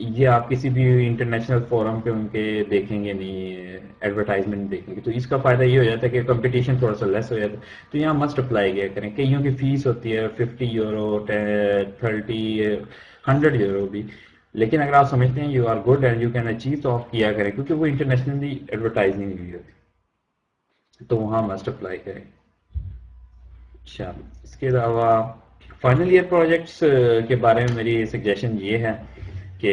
یہ آپ کسی بھی انٹرنیشنل فورم پہ ان کے دیکھیں گے نہیں، ایڈورٹائزمنٹ دیکھیں گے. تو اس کا فائدہ یہ ہو جاتا ہے کہ کمپٹیشن تھوڑا سا لیس ہو جاتا ہے. تو یہاں مسٹ اپلائی کیا کریں. کئیوں کی فیس ہوتی ہے 50 یورو، 30، 100 یورو بھی، لیکن اگر آپ سمجھتے ہیں you are good and you can achieve تو آپ کیا کریں، کیونکہ وہ انٹرنیشنلی ایڈورٹائز نہیں ہوئی ہوتی، تو وہاں مسٹ اپلائی کریں. اچھا، اس کے علاوہ فائنل ایئر پروجیکٹس کے بارے میں میری سجیشن یہ ہے کہ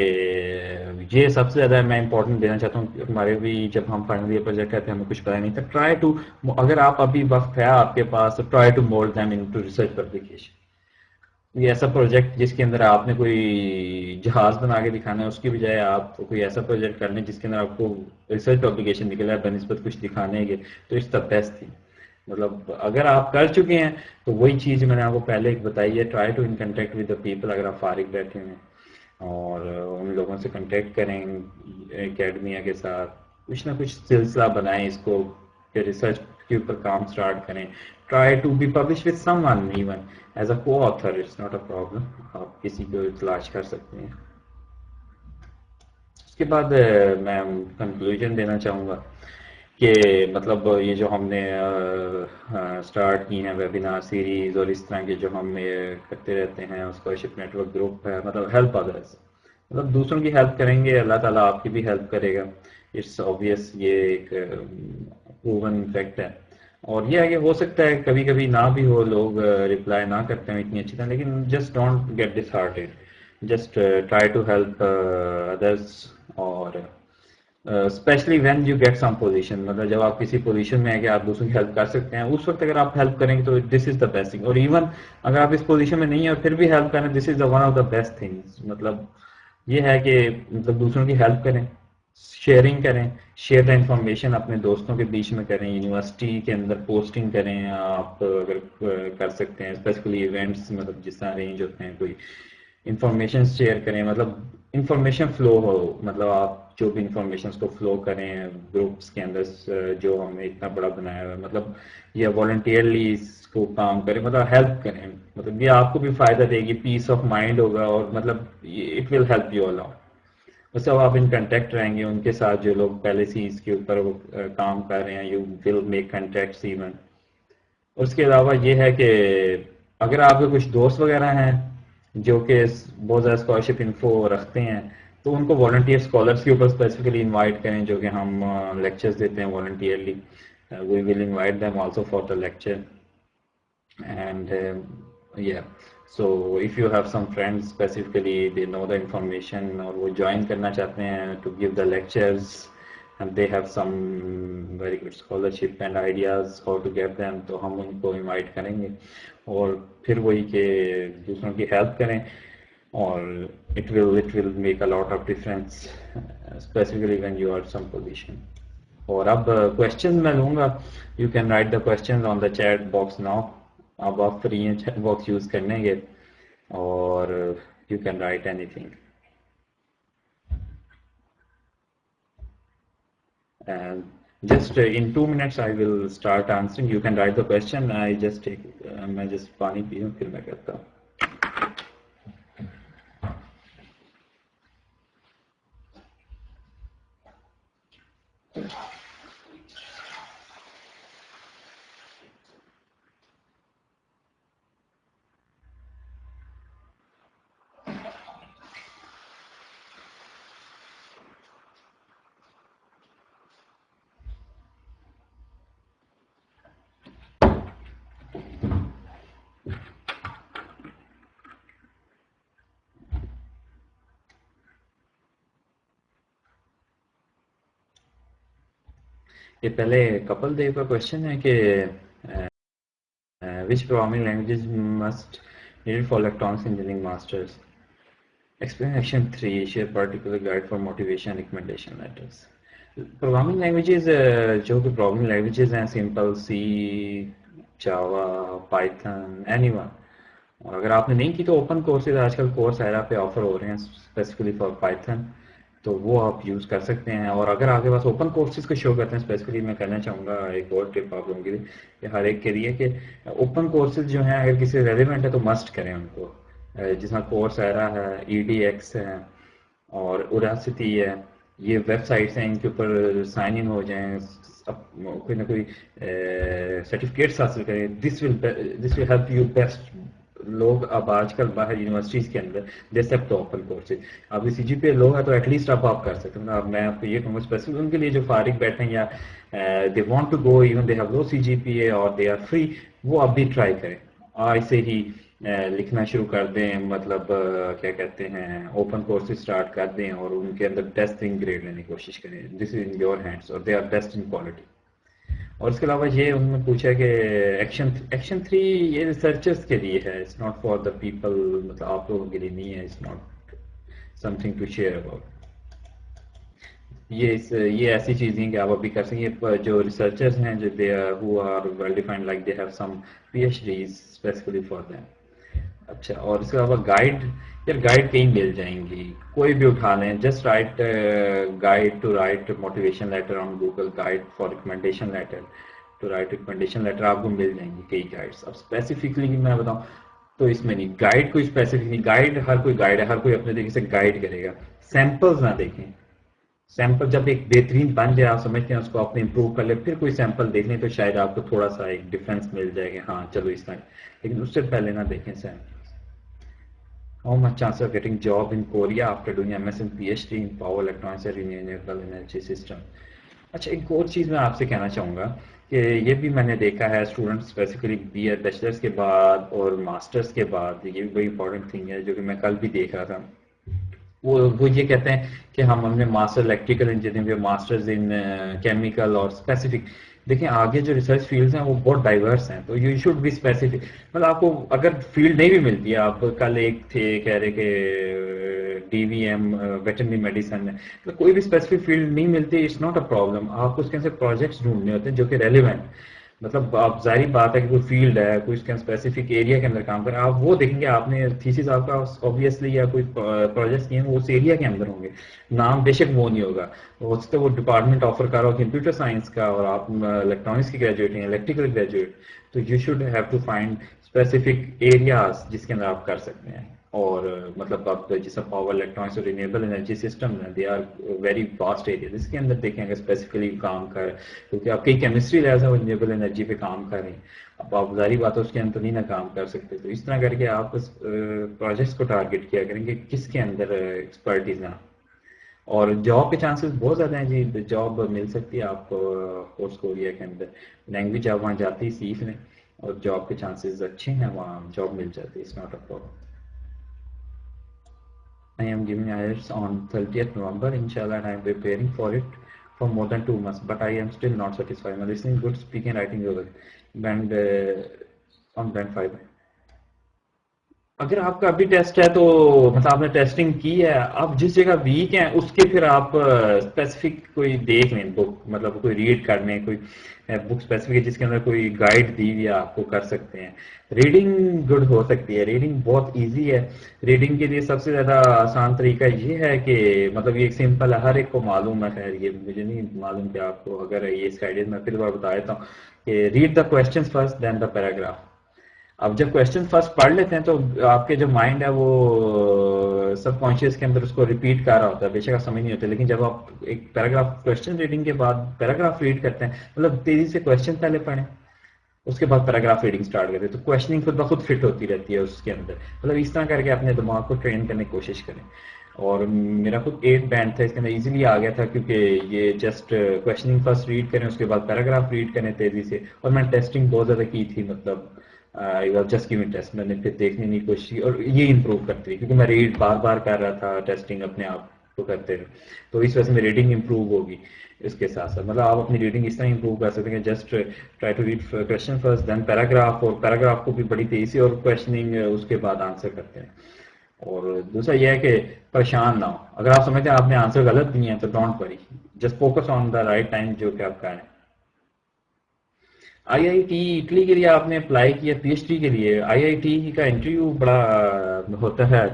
یہ سب سے زیادہ میں امپورٹنٹ دینا چاہتا ہوں. ہمارے بھی جب ہم فائنل ایئر پروجیکٹ کرتے ہیں ہمیں کچھ پتا نہیں تھا. ٹرائی ٹو، اگر آپ ابھی وقت ہے آپ کے پاس، try to mould them into research publication. یہ ایسا پروجیکٹ جس کے اندر آپ نے کوئی جہاز بنا کے دکھانا ہے، اس کی بجائے آپ کوئی ایسا پروجیکٹ کرنا ہے جس کے اندر آپ کو ریسرچ پبلیکیشن نکلا ہے بنسبت کچھ دکھانے کے، تو اٹس دا بیسٹ تھنگ. مطلب اگر آپ کر چکے ہیں تو وہی چیز میں نے آپ کو پہلے ایک بتائی ہے، try to in contact with the people. اگر آپ فارغ بیٹھے ہیں اور ان لوگوں سے کنٹیکٹ کریں، اکیڈمیا کے ساتھ کچھ نہ کچھ سلسلہ بنائیں اس کو کہ ریسرچ کے اوپر کام سٹارٹ کریں. Try to be publish with someone, even as a coauthor, it's not a problem. آپ کسی کو تلاش کر سکتے ہیں. اس کے بعد میں کنکلوژن دینا چاہوں گا کہ مطلب یہ جو ہم نے سٹارٹ کی ہیں ویبینار سیریز اور اس طرح کے جو ہم کرتے رہتے ہیں، اسکالرشپ نیٹ ورک گروپ ہے، مطلب ہیلپ ادرس، مطلب دوسروں کی ہیلپ کریں گے اللہ تعالیٰ آپ کی بھی ہیلپ کرے گا. اٹس آبویس، یہ ایک پروون فیکٹ ہے. اور یہ ہے کہ ہو سکتا ہے کبھی کبھی نہ بھی ہو، لوگ رپلائی نہ کرتے ہیں اتنی اچھی طرح، لیکن just don't get disheartened. Just try to help others. اور especially when you get some position, مطلب جب آپ کسی پوزیشن میں ہے کہ آپ دوسروں کی ہیلپ کر سکتے ہیں، اس وقت اگر آپ ہیلپ کریں گے تو دس از دا بیسٹ تھنگ. اور ایون اگر آپ اس پوزیشن میں نہیں ہیں اور پھر بھی ہیلپ کریں، this is the one of the best things. مطلب یہ ہے کہ مطلب دوسروں کی ہیلپ کریں، شیئرنگ کریں، شیئر دا انفارمیشن اپنے دوستوں کے بیچ میں کریں، یونیورسٹی کے اندر پوسٹنگ کریں. آپ اگر کر سکتے ہیں اسپیسیفلی ایونٹس، مطلب جس طرح ارینج ہوتے ہیں، کوئی انفارمیشن شیئر کریں، مطلب انفارمیشن فلو ہو. مطلب آپ جو بھی انفارمیشن کو فلو کریں گروپس کے اندر جو ہم نے اتنا بڑا بنایا ہوا ہے، مطلب یہ والنٹیئرلی اس کو کام کریں، مطلب ہیلپ کریں. مطلب یہ آپ کو بھی فائدہ دے گی، پیس آف مائنڈ ہوگا، اور مطلب it will help you all out. اس سے آپ ان کنٹیکٹ رہیں گے ان کے ساتھ جو لوگ پہلے سے اس کے اوپر کام کر رہے ہیں. You will make contacts even. اس کے علاوہ یہ ہے کہ اگر آپ کے کچھ دوست وغیرہ ہیں جو کہ بہت زیادہ اسکالرشپ انفو رکھتے ہیں تو ان کو والنٹیئر اسکالرس کے اوپر اسپیسیفکلی انوائٹ کریں جو کہ ہم لیکچرز دیتے ہیں voluntarily. We will invite them also for the lecture. And yeah, so if you have some friends specifically they know the information اور وہ join کرنا چاہتے ہیں to give the lectures and they have some very good scholarship and ideas how to get them تو ہم ان کو invite کریں گے اور پھر وہی کہ دوسروں کی help کریں اور it will make a lot of difference specifically when you are some position. اور اب questions میں لوں گا. You can write the questions on the chat box now. اب آپ فری ہیں چیٹ باکس یوز کرنے گے اور you can write any thing. Just in 2 minutes I will start answering. You can write the question. میں جسٹ پانی پی ہوں پھر میں کرتا ہوں. یہ پہلے کپل دیو کا کوشچن ہے کہ which programming languages must needed for electronics engineering masters. Explanation 3. Share particular guide for motivation recommendation letters. Programming languages جو کہ programming languages ہیں simple C, Java, Python, anyone. اور اگر آپ نے نہیں کی تو اوپن کورسز آج کل کورس ایرا پہ آفر ہو رہے ہیں اسپیسیفکلی فار پائتھن تو وہ آپ یوز کر سکتے ہیں. اور اگر آپ کے پاس اوپن کورسز کو شو کرتے ہیں اسپیسیفکلی میں کرنا چاہوں گا ایک اور ٹپ آپ لوگوں کے لیے کہ ہر ایک کے لیے کہ اوپن کورسز جو ہیں اگر کسی ریلیونٹ ہے تو مسٹ کریں ان کو. جس میں کورس ایرا ہے, EDX ہے اور اوراسٹی ہے, یہ ویب سائٹس ہیں, ان کے اوپر سائن ان ہو جائیں, کوئی نہ کوئی سرٹیفکیٹس حاصل کریں. دس ول ہیلپ یو بیسٹ. لوگ اب آج کل باہر یونیورسٹیز کے اندر دے ایکسپٹ اوپن کورسز. اب سی جی پی لو ہے تو ایٹ لیسٹ آپ کر سکتے ہیں. اب میں آپ کو یہ کہوں گا اسپیسیفک ان کے لیے جو فارغ بیٹھے ہیں یا they want to go even they have low C G P A اور دے آر فری, وہ اب بھی ٹرائی کریں. ایسے ہی لکھنا شروع کر دیں, مطلب کیا کہتے ہیں اوپن کورسز اسٹارٹ کر دیں اور ان کے اندر بیسٹ گریڈ لینے کی کوشش کریں. This is in your hands اور they are best in quality. اور اس کے علاوہ یہ انہوں نے پوچھا کہ ایکشن 3 یہ ریسرچرس کے لیے ہے, it's not for the people, مطلب آپ لوگوں کے لیے نہیں ہے, it's not something to share about. یہ ایسی چیزیں کہ آپ ابھی کر سکیں. جو ریسرچرز ہیں جو they who are well defined like they have some PhDs specifically for them. اچھا, اور اس کے علاوہ گائیڈ کہیں مل جائیں گی, کوئی بھی اٹھا لیں. Just write guide to write motivation letter on Google, guide for recommendation letter to write recommendation letter, آپ کو مل جائیں گی کئی گائیڈس. اب اسپیسیفکلی میں بتاؤں تو اس میں نہیں, گائیڈ کوئی اسپیسیفک نہیں. گائیڈ ہر کوئی گائیڈ ہے, ہر کوئی اپنے طریقے سے گائیڈ کرے گا. سیمپلز نہ دیکھیں. سیمپل جب ایک بہترین بن جائے, آپ سمجھتے ہیں اس کو آپ نے امپروو کر لے, پھر کوئی سیمپل دیکھ لیں تو شاید آپ کو تھوڑا سا ایک ڈفرینس مل جائے گا, ہاں چلو اس طرح. لیکن اس سے پہلے نہ دیکھیں sample. How much chance of getting job in Korea after doing MS and PhD in power electronics or renewable energy system. اچھا, ایک اور چیز میں آپ سے کہنا چاہوں گا کہ یہ بھی میں نے دیکھا ہے اسٹوڈنٹ اسپیسیفکلی بیچلرس کے بعد اور ماسٹرس کے بعد, یہ بھی بڑی امپورٹنٹ تھنگ ہے جو کہ میں کل بھی دیکھ رہا تھا. وہ یہ کہتے ہیں کہ ہم نے master electrical engineering, masters in chemical اور اسپیسیفک. دیکھیں آگے جو ریسرچ فیلڈز ہیں وہ بہت ڈائیورس ہیں, تو یو شوڈ بی اسپیسیفک. مطلب آپ کو اگر فیلڈ نہیں بھی ملتی ہے, آپ کل ایک تھے کہہ رہے کہ DVM ویٹرنری میڈیسن ہے, تو کوئی بھی اسپیسیفک فیلڈ نہیں ملتی, اٹس ناٹ اے پرابلم. آپ کو اس کے اندر پروجیکٹس ڈھونڈنے ہوتے ہیں جو کہ ریلیونٹ, مطلب آپ ظاہری بات ہے کہ کوئی فیلڈ ہے, کوئی اس کے اسپیسیفک ایریا کے اندر کام کریں, آپ وہ دیکھیں گے. آپ نے تھیسس آپ کا آبویسلی یا کوئی پروجیکٹ کیے ہیں وہ اس ایریا کے اندر ہوں گے, نام بے شک وہ نہیں ہوگا. ہو سکتا ہے وہ ڈپارٹمنٹ آفر کر رہا ہو کمپیوٹر سائنس کا اور آپ الیکٹرانکس کی گریجویٹ ہیں, الیکٹریکل گریجویٹ, تو you should have to find specific areas جس کے اندر آپ کر سکتے ہیں. اور مطلب اب جیسے پاور الیکٹرانکس اور رینیبل انرجی سسٹم ہیں، they are very vast area, اس کے اندر دیکھیں اگر اسپیسیفکلی کام کر، کیونکہ آپ کئی کیمسٹری لیبز ہیں رینیبل انرجی پہ کام کر رہے ہیں، اب آپ ظاہری بات ہے اس کے اندر تو نہیں نا کام کر سکتے، تو اس طرح کر کے آپ اس پروجیکٹس کو ٹارگیٹ کیا کریں کہ کس کے اندر ایکسپرٹیز ہیں، اور جاب کے چانسز بہت زیادہ ہیں جی، جاب مل سکتی ہے آپ کو کورس کوریا کے اندر، لینگویج آپ وہاں جاتی ہی سیکھ لیں اور جاب کے چانسز اچھے ہیں، وہاں جاب مل جاتی ہے، it's not a problem. I am giving IELTS on 30th November, inshallah, and I am preparing for it for more than 2 months. But I am still not satisfied. My listening, good speaking, writing, over. Band on band 5. اگر آپ کا ابھی ٹیسٹ ہے تو مطلب آپ نے ٹیسٹنگ کی ہے، آپ جس جگہ ویک ہیں اس کے پھر آپ اسپیسیفک کوئی دیکھ لیں بک، مطلب کوئی ریڈ کر لیں، کوئی بک اسپیسیفک ہے جس کے اندر کوئی گائیڈ دی ہوئی ہے آپ کو کر سکتے ہیں. ریڈنگ گڈ ہو سکتی ہے، ریڈنگ بہت ایزی ہے. ریڈنگ کے لیے سب سے زیادہ آسان طریقہ یہ ہے کہ مطلب یہ ایک سمپل ہے، ہر ایک کو معلوم ہے، خیر یہ مجھے نہیں معلوم کہ آپ کو اگر یہ اس آئیڈیز میں پھر بار بتا دیتا ہوں کہ read the question first then the paragraph. اب جب کوشچن فرسٹ پڑھ لیتے ہیں تو آپ کے جو مائنڈ ہے وہ سب کانشیس کے اندر اس کو ریپیٹ کر رہا ہوتا ہے، بے شک آپ سمجھ نہیں ہوتے، لیکن جب آپ ایک پیراگراف کوشچن ریڈنگ کے بعد پیراگراف ریڈ کرتے ہیں، مطلب تیزی سے کوشچن پہلے پڑھیں اس کے بعد پیراگراف ریڈنگ سٹارٹ کرتے ہیں، تو کوشچننگ خود بخود فٹ ہوتی رہتی ہے اس کے اندر. مطلب اس طرح کر کے اپنے دماغ کو ٹرین کرنے کی کوشش کریں. اور میرا خود 8 بینڈ تھا، اس کے اندر ایزیلی آ گیا تھا کیونکہ یہ جسٹ کوشچننگ فرسٹ ریڈ کریں، اس کے بعد پیراگراف ریڈ کریں تیزی سے. اور میں ٹیسٹنگ بہت زیادہ کی تھی، مطلب I was just giving test, میں نے پھر دیکھنے کی کوشش کی اور یہ امپروو کرتی رہی کیونکہ میں ریڈ بار بار کر رہا تھا ٹیسٹنگ اپنے آپ کو کرتے ہوئے، تو اس وجہ سے میری ریڈنگ امپروو ہوگی. اس کے ساتھ ساتھ مطلب آپ اپنی ریڈنگ اس طرح امپروو کر سکتے ہیں کہ just try to read question first then paragraph, اور پیراگراف کو بھی بڑی تیزی اور کوشچننگ اس کے بعد آنسر کرتے ہیں. اور دوسرا یہ ہے کہ پریشان نہ ہو، اگر آپ سمجھتے ہیں آپ نے آنسر غلط دیے ہیں تو don't worry, just focus on the right time جو کہ آپ کا ہے. آئی آئی ٹی اٹلی کے لیے آپ نے اپلائی کیا پی ایچ ڈی کے لیے، آئی آئی ٹی کا انٹرویو بڑا ہوتا ہے،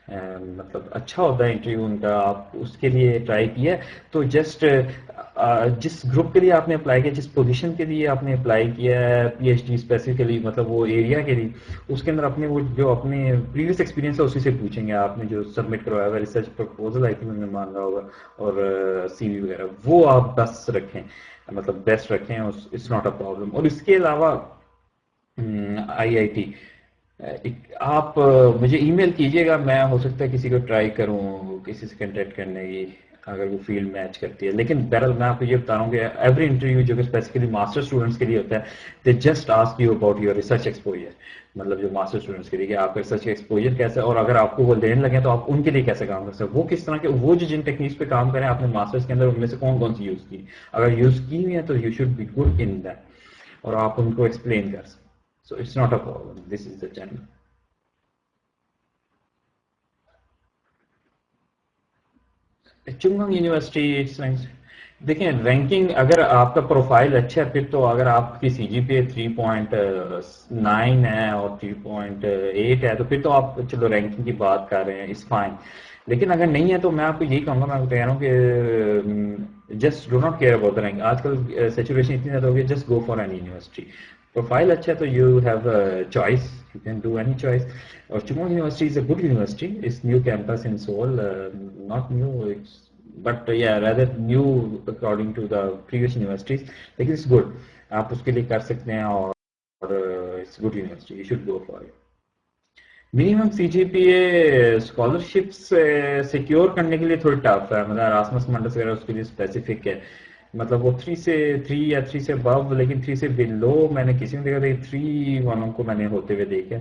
مطلب اچھا ہوتا ہے انٹرویو ان کا، آپ اس کے لیے ٹرائی کیا تو جسٹ جس گروپ کے لیے آپ نے اپلائی کیا، جس پوزیشن کے لیے آپ نے اپلائی کیا ہے پی ایچ ڈی اسپیسیفکلی، مطلب وہ ایریا کے لیے، اس کے اندر اپنے وہ جو اپنے پریویس ایکسپیرینس ہے اسی سے پوچھیں گے، آپ نے جو سبمٹ کروایا ہوا ریسرچ پرپوزل آئی تھنک میں نے مانگا ہوگا اور سی وی وغیرہ، وہ آپ بس رکھیں، مطلب بیسٹ رکھیں، اٹس ناٹ اے پرابلم. اور اس کے علاوہ آئی آئی ٹی آپ مجھے ای میل کیجیے گا، میں ہو سکتا ہے کسی کو ٹرائی کروں کسی سے کنٹیکٹ کرنے کی اگر وہ فیلڈ میچ کرتی ہے. لیکن بہرحال میں آپ کو یہ بتا رہا ہوں کہ ایوری انٹرویو جو کہ اسپیسیفکلی ماسٹر اسٹوڈنٹس کے لیے ہوتا ہے، they just ask you about your research exposure, مطلب جو ماسٹر اسٹوڈنٹس کے لیے کہ آپ کا ریسرچ ایکسپوجر کیسا ہے، اور اگر آپ کو وہ لینے لگے تو آپ ان کے لیے کیسے کام کر سکتے ہیں، وہ کس طرح کے، وہ جو جن ٹیکنیکس پہ کام کریں آپ نے ماسٹرس کے اندر ان میں سے کون کون سی یوز کی، اگر یوز کی ہوئی ہیں تو you should be good in that, اور آپ ان کو ایکسپلین کر سکیں. So it's not a problem, this is the channel. Chungnam university دیکھیں رینکنگ، اگر آپ کا پروفائل اچھا ہے پھر تو، اگر آپ کی سی جی پی 3.9 ہے اور 3.8 ہے تو پھر تو آپ چلو رینکنگ کی بات کر رہے ہیں، اس فائن. لیکن اگر نہیں ہے تو میں آپ کو یہی کہوں گا، میں کہہ رہا ہوں کہ just do not care about the rank. آج کل سچویشن اتنی زیادہ ہوگی، just go for an university. Profile اچھا ہے تو you have choice, you can do any choice. اور Chonnam university is a good university, اس new campus in Seoul, not new, but yeah, rather new according to the previous universities. لیکن it's good، آپ اس کے لیے کر سکتے ہیں، اور it's good university, you should go for it. Minimum C G P A scholarships secure کرنے کے لیے تھوڑی ٹف ہے، مطلب راسمس منڈس وغیرہ اس کے لیے اسپیسیفک ہے، مطلب وہ 3 یا 3 سے ابو، لیکن 3 سے بلو میں نے کسی نے دیکھا تھا، 3 والوں کو میں نے ہوتے ہوئے دیکھا،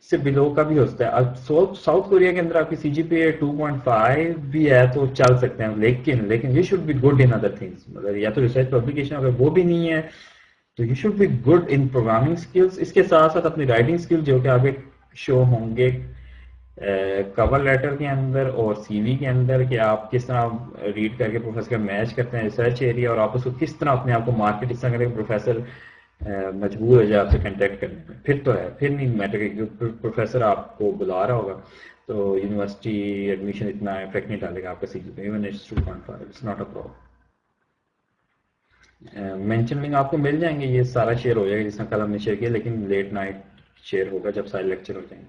اس سے بلو کا بھی ہوتا ہے. اب ساؤتھ کوریا کے اندر آپ کی سی جی پی اے 2.5 بھی ہے تو چل سکتے ہیں، لیکن you should be good in other things, مطلب یا تو ریسرچ پبلیکیشن اگر وہ بھی نہیں ہے تو you should be good in programming skills. اس کے ساتھ ساتھ اپنی رائٹنگ اسکل جو کہ آگے شو ہوں گے کور لیٹر کے اندر اور سی وی کے اندر، کہ آپ کس طرح ریڈ کر کے پروفیسر کا میچ کرتے ہیں ریسرچ ایریا، اور آپ اس کو کس طرح اپنے آپ کو مارکیٹ اس طرح کریں پروفیسر مجبور ہو جائے آپ سے کنٹیکٹ کرنے میں، پھر تو ہے، پھر نہیں میٹر کہ پروفیسر آپ کو بلا رہا ہوگا تو یونیورسٹی ایڈمیشن اتنا افیکٹ نہیں ڈالے گا آپ کا C G P, even it's 2.5 it's not a problem. Mention link آپ کو مل جائیں گے، یہ سارا شیئر ہو جائے گا جس طرح کل ہم نے شیئر کیا، لیکن لیٹ نائٹ شیئر ہوگا جب سارے لیکچر ہو جائیں گے.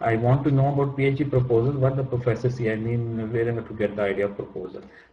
I want to know about PhD proposal, what the professor see, I mean where to get the idea of proposal।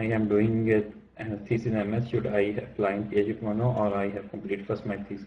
I am doing a thesis in MS. Should I apply in PhD tomorrow or I have complete first my thesis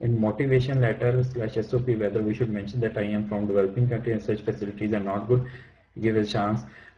In motivation letter slash SOP, whether we should mention that I am from developing country and such facilities are not good, give a chance।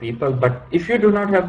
people, but if you do not have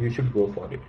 you should go for it।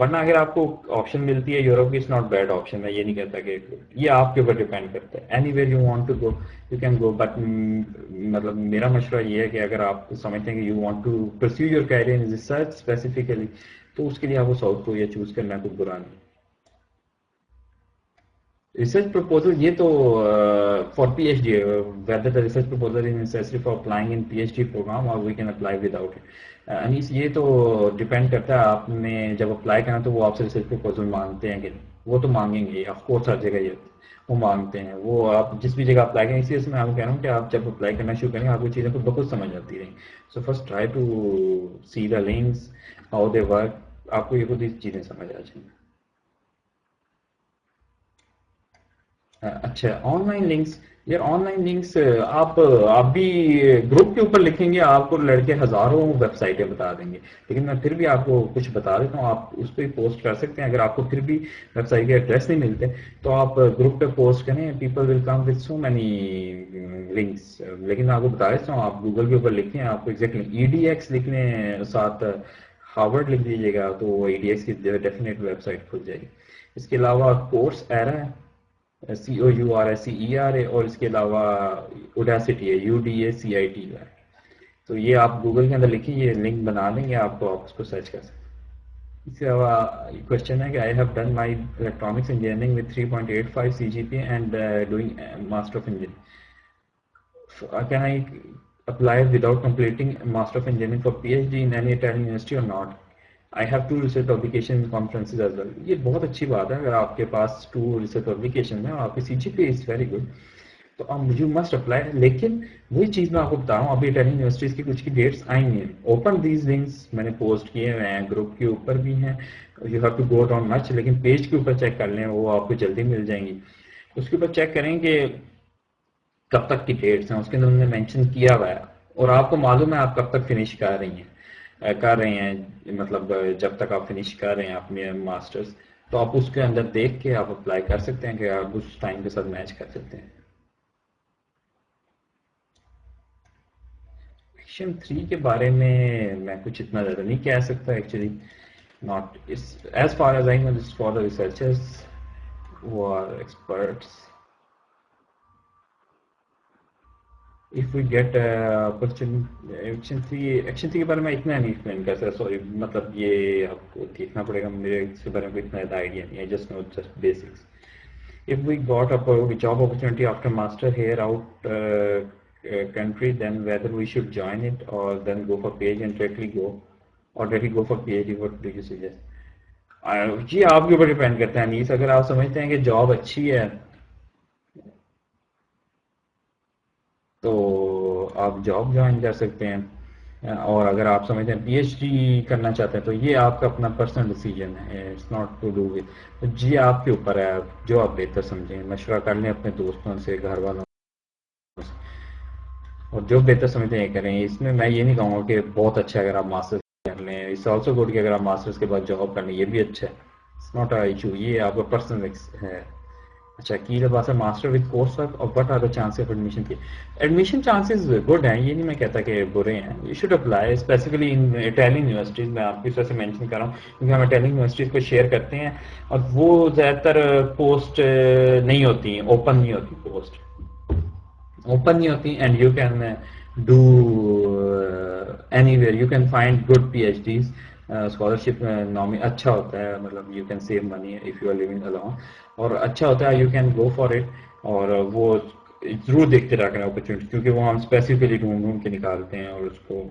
ورنہ اگر آپ کو آپشن ملتی ہے یورپ کی، اٹس ناٹ بیڈ آپشن. میں یہ نہیں کہتا کہ یہ آپ کے اوپر ڈیپینڈ کرتا ہے. Anywhere you want to go you can go. But مطلب میرا مشورہ یہ ہے کہ اگر آپ سمجھتے ہیں کہ you want to pursue your career in research specifically, تو اس کے لیے آپ کو ساؤتھ کوریا چوز کرنا کوئی برا نہیں. ریسرچ پروپوزل یہ تو for P H D, whether the research proposal is necessary for applying in P H D program اور we can apply without it. انیس یہ تو ڈپینڈ کرتا ہے آپ نے جب اپلائی کرنا تو وہ آپ سے ریسرچ پروپوزل مانگتے ہیں کہ نہیں. وہ تو مانگیں گے آف کورس، ہر جگہ یہ وہ مانگتے ہیں. وہ آپ جس بھی جگہ اپلائی کریں، اسی وجہ سے میں آپ کو کہہ رہا ہوں کہ آپ جب اپلائی کرنا شروع کریں آپ کو چیزیں کو بخود سمجھ آتی رہیں. So first try to see the links how they work. آپ کو یہ خود ہی چیزیں سمجھ آ جائیں. اچھا آن لائن لنکس، یار آن لائن لنکس آپ بھی گروپ کے اوپر لکھیں گے آپ کو لڑکے ہزاروں ویب سائٹیں بتا دیں گے. لیکن میں پھر بھی آپ کو کچھ بتا دیتا ہوں، آپ اس پہ پوسٹ کر سکتے ہیں. اگر آپ کو پھر بھی ویب سائٹ کے ایڈریس نہیں ملتے تو آپ گروپ پہ پوسٹ کریں. People will come with so many links. لیکن میں آپ کو بتا دیتا ہوں، آپ گوگل کے اوپر لکھیں، آپ کو ایگزیکٹلی ای ڈی ایکس لکھ لیں، ساتھ ہارورڈ لکھ دیجیے گا تو وہ ای ڈی ایکس کی ڈیفینیٹ ویب سائٹ کھل جائے گی. اس کے علاوہ کورس ایرا ہے، C O U R S E R A اے، اور اس کے علاوہ اوڈاسٹی ہے، U D A C I T Y. تو یہ آپ گوگل کے اندر لکھیں، یہ لنک بنا دیں گے آپ کو، آپ اس کو سرچ کر سکتے ہیں. اس کے علاوہ کوشچن ہے کہ I have done my electronics engineering with 3.85 C G P and doing master of engineering. Can I apply without completing master of engineering for P H D in any Italian university اور not? I have two research publication conferences as well. یہ بہت اچھی بات ہے اگر آپ کے پاس 2 ریسرچ پبلیکیشن ہیں اور آپ کی سی G P is very good تو آپ یو مسٹ اپلائی. لیکن وہی چیز میں آپ کو بتا رہا ہوں، ابھی اٹالین یونیورسٹیز کی کچھ کی ڈیٹس آئیں گی. اوپن دیز لنکس میں نے پوسٹ کیے ہوئے ہیں، گروپ کے اوپر بھی ہیں. You have to go down much, لیکن پیج کے اوپر چیک کر لیں، وہ آپ کو جلدی مل جائیں گی. اس کے اوپر چیک کریں کہ کب تک کی ڈیٹس ہیں، اس کے اندر انہوں نے مینشن کیا ہوا ہے اور آپ کو معلوم ہے آپ کب تک فنش کر رہی ہیں، مطلب جب تک آپ فنش کر رہے ہیں اپنے ماسٹرز، تو آپ اس کے اندر دیکھ کے آپ اپلائی کر سکتے ہیں کہ آپ اس ٹائم کے ساتھ میچ کر سکتے ہیں. سیکشن 3 کے بارے میں میں کچھ اتنا زیادہ نہیں کہہ سکتا actually. Not as far as I know this for the researchers who are experts. If we get action 3 کے بارے میں اتنا نہیں ایکسپلین کر سکتا، سوری. مطلب یہ آپ کو دیکھنا پڑے گا، میرے اس کے بارے میں اتنا زیادہ آئیڈیا نہیں ہے. Just know just basics. If we got a job opportunity after master here out country, then whether we should join it or then go for PhD and directly go for PhD, what do you suggest? جی آپ کے اوپر ڈیپینڈ کرتا ہے نیس. اگر آپ سمجھتے ہیں کہ جاب اچھی ہے تو آپ جاب جوائن کر سکتے ہیں، اور اگر آپ سمجھتے ہیں پی ایچ ڈی کرنا چاہتے ہیں تو یہ آپ کا اپنا پرسنل ڈیسیجن ہے. It's not to do with, جی آپ کے اوپر ہے، جو آپ بہتر سمجھیں. مشورہ کر لیں اپنے دوستوں سے، گھر والوں سے، اور جو بہتر سمجھتے ہیں کریں. اس میں میں یہ نہیں کہوں گا کہ بہت اچھا ہے اگر آپ ماسٹر کر لیں. اٹس آلسو گڈ کہ اگر آپ ماسٹرز کے بعد جاب کر لیں، یہ بھی اچھا ہے. اٹس ناٹ اے ایشو، یہ آپ کا پرسنل ہے. اچھا کی جب آپ ماسٹر وتھ کورس ورک اور what are the chance of admission کی؟ ایڈمیشن چانسز گڈ ہیں، یہ نہیں میں کہتا کہ برے ہیں. You should apply specifically in Italian universities. میں آپ کی طرح سے مینشن کر رہا ہوں کیونکہ ہم اٹالین یونیورسٹیز کو شیئر کرتے ہیں اور وہ زیادہ تر پوسٹ نہیں ہوتی، اوپن نہیں ہوتی. پوسٹ اوپن نہیں ہوتی and you can do anywhere. You can find good P H Ds. Scholarship نامی اچھا ہوتا ہے، مطلب you can save money if you are living alone, اور اچھا ہوتا ہے. You can go for it. اور وہ ضرور دیکھتے رہا کریں اپرچونیٹی، کیونکہ وہ ہم اسپیسیفکلی ڈھونڈ کے نکالتے ہیں اور اس کو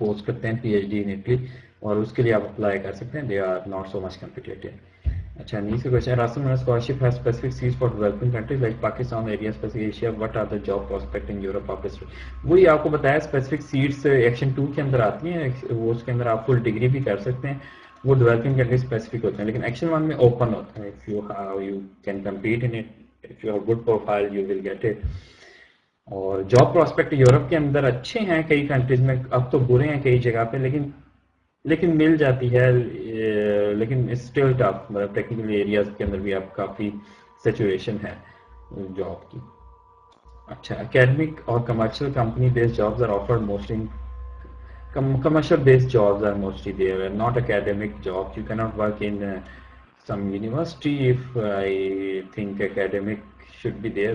پوسٹ کرتے ہیں P H D in Italy, اور اس کے لیے آپ اپلائی کر سکتے ہیں. They are not so much competitive. اچھا نیچے question, Russell scholarship has specific seats for developing countries like Pakistan area specific Asia. What are the job prospect in Europe of history? وہی آپ کو بتایا اسپیسیفک سیٹس ایکشن 2 کے اندر آتی ہیں. وہ اس کے اندر آپ فل ڈگری بھی کر سکتے ہیں، وہ ڈیولپنگ کنٹریز اسپیسیفک ہوتے ہیں. لیکن ایکشن 1 میں اوپن ہوتا ہے. If you can compete in it, if you have good profile you will get it. اور جاب پراسپیکٹ یورپ کے اندر اچھے ہیں کئی کنٹریز میں، اب تو برے ہیں کئی جگہ پہ، لیکن مل جاتی ہے. لیکن اسٹل ٹف، مطلب ٹیکنیکل ایریاز کے اندر بھی اب کافی سچویشن ہے جاب کی. اچھا اکیڈمک اور commercial company based jobs are offered mostly Commercial based jobs are mostly there, not academic jobs. You cannot work in some university if I think academic should be there.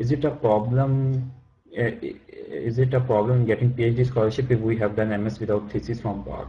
Is it a problem? Is it a problem getting PhD scholarship if we have done MS without thesis from Park?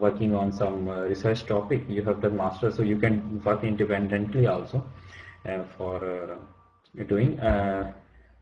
working on some research topic. You have done masters, so you can work independently also for doing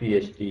PhD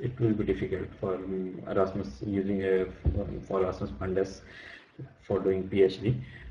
it will be difficult for Erasmus using for Erasmus Mundus for doing PhD.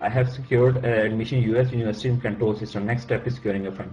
I have secured admission US University in control system. Next step is securing a fund.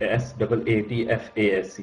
SAATFASC,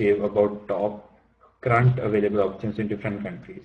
say about top current available opportunities in different countries?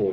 4।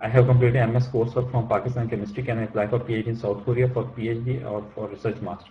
I have completed MS coursework from Pakistan chemistry. Can I apply for PhD in South Korea for PhD or for research master?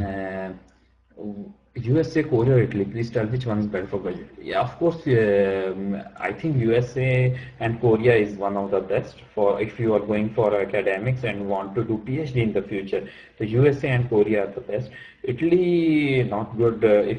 Uh, USA, Korea, or Italy? Please tell which one is better for budget. Yeah, of course. I think USA and Korea is one of the best for if you are going for academics and want to do PhD in the future. The USA and Korea are the best. Italy not good. If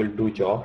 will do job,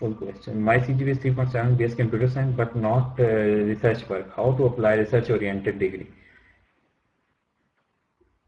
full question. My CGPA is 3.7 BS computer science but not research work. How to apply research oriented degree?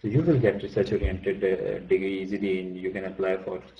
so you will get research oriented degree easily and you can apply for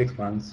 6 months,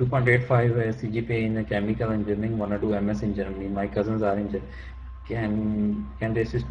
2.85 CGPA in chemical engineering, want to do MS in Germany. My cousins are in can they assist?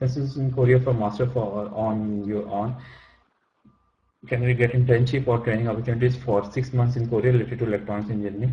This is in Korea for master for on your own. Can we get internship or training opportunities for 6 months in Korea related to electronics engineering?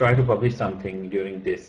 try to publish something during this,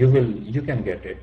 you can get it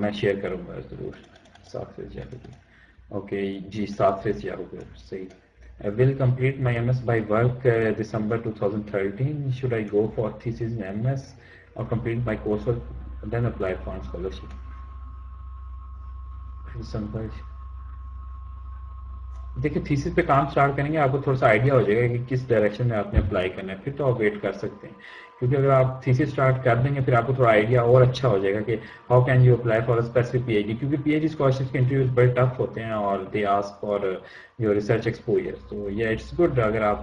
میں شیئر کروں گا ضرور. 7 فیز یاہو پہ. اوکے جی 7 فیز یاہو پہ صحیح. I will complete my MS by work December 2013. Should I go for thesis in MS or complete my coursework then apply for scholarship? December. دیکھیں تھیسس پہ کام سٹارٹ کریں گے آپ کو تھوڑا سا آئیڈیا ہو جائے گا کہ کس ڈائریکشن میں آپ نے اپلائی کرنا ہے, پھر تو آپ ویٹ کر سکتے ہیں. کیونکہ اگر آپ تھیسس سٹارٹ کر دیں گے پھر آپ کو تھوڑا آئیڈیا اور اچھا ہو جائے گا کہ how can you apply for specific P H D. کیونکہ پی ایچ ڈی اسکالرشپ کے انٹرویوز بڑے ٹف ہوتے ہیں اور they ask for your research exposure. تو یہ اٹس گڈ اگر آپ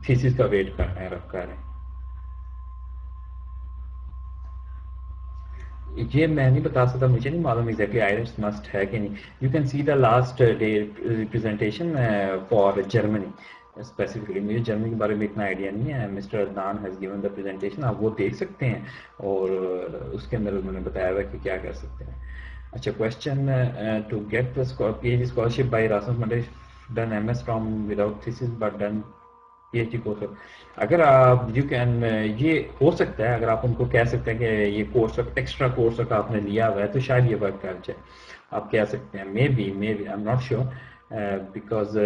تھیسس کا ویٹ کر رہے ہیں رکھ کر. یہ میں نہیں بتا سکتا, مجھے نہیں معلوم ایگزیکٹلی آئیلٹس مسٹ ہے کہ نہیں. You can see the last day representation for Germany specifically. مجھے جرمنی کے بارے میں اتنا آئیڈیا نہیں ہے. Mister Adnan has given the presentation, آپ وہ دیکھ سکتے ہیں اور اس کے اندر انہوں نے بتایا ہوا کہ کیا کر سکتے ہیں. اچھا question to get the P H D scholarship by Erasmus Mundus done M S from without thesis but done P H D course. اگر آپ یو کین یہ ہو سکتا ہے اگر آپ ان کو کہہ سکتے ہیں کہ یہ کورس ایکسٹرا کورس آپ نے لیا ہوا ہے تو شاید یہ ورک کر جائے. آپ کہہ سکتے ہیں maybe I am not sure because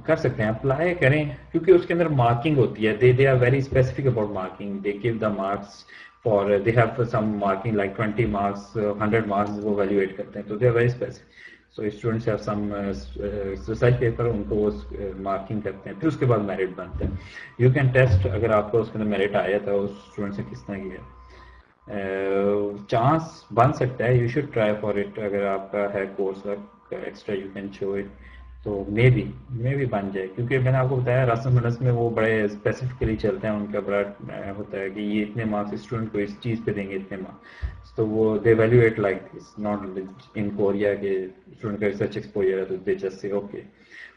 کر سکتے ہیں اپلائی کریں کیونکہ اس کے اندر مارکنگ ہوتی ہے. They are very specific about marking. They give the marks for they have some marking like 20 marks 100 marks وہ ویلیویٹ کرتے ہیں. تو they are very specific. So students have some research paper ان کو وہ مارکنگ کرتے ہیں پھر اس کے بعد میرٹ بنتے ہیں. یو کین ٹیسٹ اگر آپ کو اس کے اندر میرٹ آیا تھا اس اسٹوڈنٹ سے کس طرح کیا چانس بن سکتا ہے. You should try for it. اگر آپ کا ہے course work extra you can show it تو مے بی بن جائے. کیونکہ میں نے آپ کو بتایا راسمس منڈس میں وہ بڑے اسپیسیفکلی چلتے ہیں. ان کا بڑا ہوتا ہے کہ یہ اتنے مارکس اسٹوڈنٹ کو اس چیز پہ دیں گے اتنے مارکس. تو وہ they evaluate like this not in Korea کے اسٹوڈنٹ کا ریسرچ ایکسپوجر ہے تو they just say okay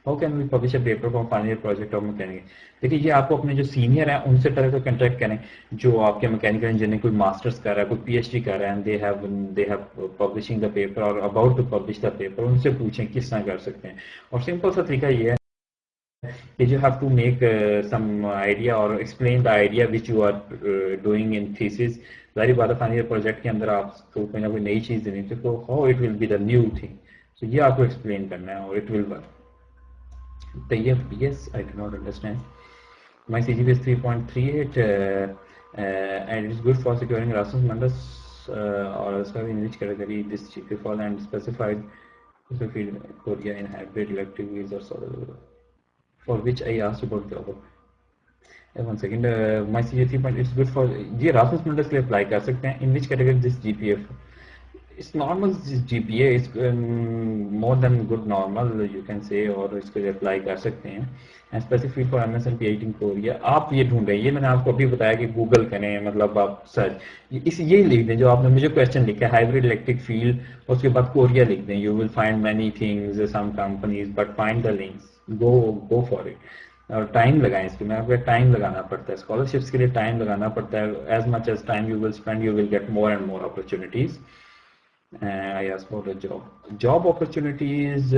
how can we publish a paper for final year project of mechanical. دیکھیے یہ آپ کو اپنے جو سینئر ہیں ان سے طرح سے کنٹیکٹ کریں جو آپ کے میکینیکل انجینئرنگ کوئی ماسٹرس کر رہا ہے کوئی پی ایچ ڈی کر رہا ہے they have publishing the paper اور about to publish the paper. ان سے پوچھیں کس طرح کر سکتے ہیں. اور سمپل سا طریقہ یہ ہے کہ you have to make some idea or explain the idea which you are doing in thesis. ظاہری بات ہے فائنل ایئر پروجیکٹ کے اندر آپ کو کوئی نہ کوئی نئی چیز دینی تو how it will be the new thing. So یہ آپ کو ایکسپلین کرنا ہے اور it will work. Tayyip yes I do not understand. My CGPA is 3.38 and it is good for securing Erasmus Mundus or in which category this GPA fall and specified Korea in hybrid elective visa or for which I asked about the other. One second, my CGPA 3 point, it's good for یہ Erasmus Mundus کے لیے اپلائی کر سکتے ہیں. In which category this GPA? It's normal this GPA is more than good normal you can say اور اس کے لیے اپلائی کر سکتے ہیں. And specific for MS and PhD in Korea. آپ یہ ڈھونڈیں یہ میں نے آپ کو ابھی بتایا کہ گوگل کریں مطلب آپ سرچ یہی لکھ دیں جو آپ نے مجھے کویشچن لکھا ہے ہائبرڈ الیکٹرک فیلڈ اس کے بعد کوریا لکھ دیں. You will find many things some companies but find the links. Go for it. اور ٹائم لگائیں اس کے میں آپ کو ٹائم لگانا پڑتا ہے. اسکالرشپس کے لیے ٹائم لگانا پڑتا ہے. As much as time you will spend you will get more and more opportunities. I asked about a job opportunities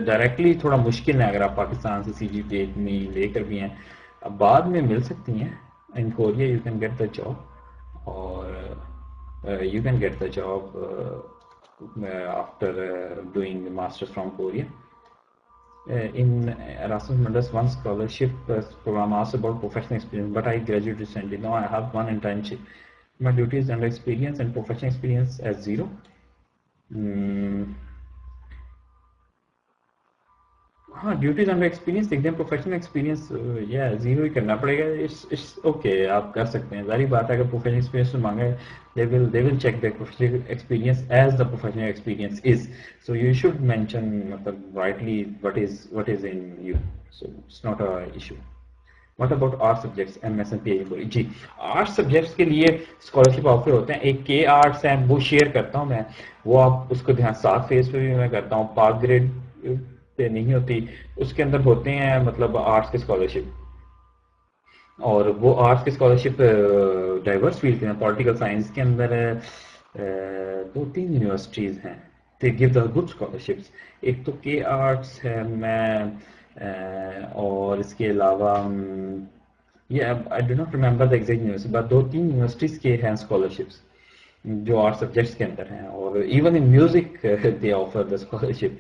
directly تھوڑا مشکل ہے اگر آپ پاکستان سے سی جی پی اتنی لے کر بھی ہیں. اب بعد میں مل سکتی ہیں. In Korea you can get the job اور you can get the job after doing masters from Korea. In Erasmus Mundus one scholarship program asked about professional experience but I graduated recently. Now I have one internship. My duties and experience and professional experience as 0. ہاں ڈیوٹیز اینڈ ایکسپیرینس دیکھتے ہیں. پروفیشنل ایکسپیرینس یا زیرو ہی کرنا پڑے گا. اٹس اوکے آپ کر سکتے ہیں. ظاہری بات ہے اگر پروفیشنل ایکسپیرینس مانگے they will check the professional experience as the professional experience is. So you should mention مطلب rightly what is in you. So it's not a issue. What about art subjects MS and PhD? جی آرٹ سبجیکٹس کے لیے اسکالرشپ آفر ہوتے ہیں. ایک کے آرٹس ہے وہ شیئر کرتا ہوں میں. وہ آپ اس کو دھیان 7 فیز پہ بھی میں کرتا ہوں. پاک گریڈ پہ نہیں ہوتی. اس کے اندر ہوتے ہیں مطلب آرٹس کے اسکالرشپ اور وہ آرٹس کے اسکالرشپ ڈائیورس فیلڈ کے ہیں. پولیٹیکل سائنس کے اندر 2-3 یونیورسٹیز ہیں. دے گیو دا گڈ اسکالرشپس. ایک تو کے آرٹس ہے میں اور اس کے علاوہ I do not remember the exact university but 2-3 universities کے ہیں اسکالرشپس. جو آرٹ سبجیکٹس کے اندر ہیں, اور even in music they offer the scholarship,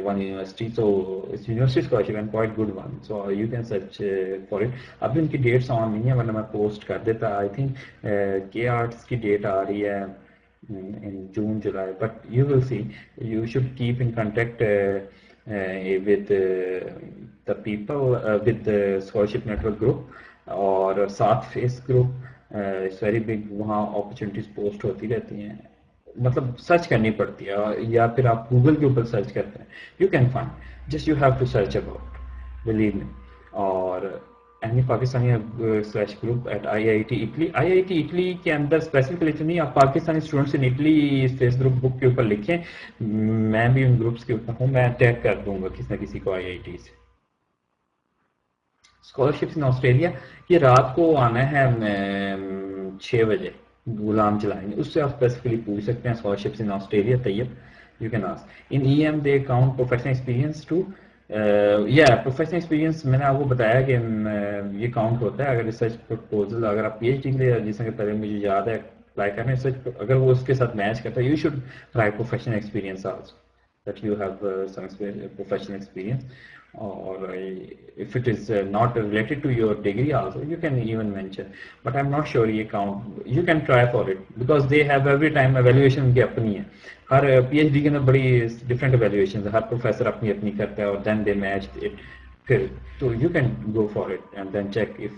one university, so it's university scholarship and quite good one, so you can search for it. ابھی ان کی ڈیٹس آن نہیں ہے, ورنہ میں پوسٹ کر دیتا. آئی تھنک کے آرٹس کی ڈیٹ آ رہی ہے in June, July, but you will see. You should keep in contact with the people, with the scholarship network group اور ساتھ face group, it's very big. وہاں اپرچونیٹیز پوسٹ ہوتی رہتی ہیں, مطلب سرچ کرنی پڑتی ہے, یا پھر آپ گوگل کے اوپر سرچ کرتے ہیں, you can find, just you have to search about, believe me. اور any Pakistani slash group at I I T Italy. I I T Italy کے اندر اسپیسیفکلی تو نہیں, آپ Pakistani students in Italy face group book کے اوپر لکھیں, میں بھی ان گروپس کے اوپر ہوں, میں ٹیگ کر دوں گا کسی نہ کسی کو آئی آئی ٹی سے. اسکالرشپس ان آسٹریلیا, یہ رات کو آنا ہے 6 بجے, غلام چلائیں گے, اس سے آپ اسپیسیفکلی پوچھ سکتے ہیں scholarships in Australia. Tayyab you can ask. In E M they count professional experience too, یا پروفیشنل ایکسپیرینس میں نے آپ کو بتایا کہ یہ کاؤنٹ ہوتا ہے اگر ریسرچ پرپوزل, اگر آپ پی ایچ ڈی کے لیے, جس طرح پہلے مجھے یاد ہے اپلائی کرنے ریسرچ, اگر وہ اس کے ساتھ میچ کرتا ہے, you should try professional experience also, that you have some professional experience, or if it is not related to your degree also, you can even mention, but I'm not sure ye count. You can try for it because they have every time evaluation unki apni hai. Hare P H D کے اندر بڑی ڈفرینٹ ایویلویشن, ہر پروفیسر اپنی اپنی کرتا ہے, اور دین دے میچ اٹ, پھر تو you can go for it and then check if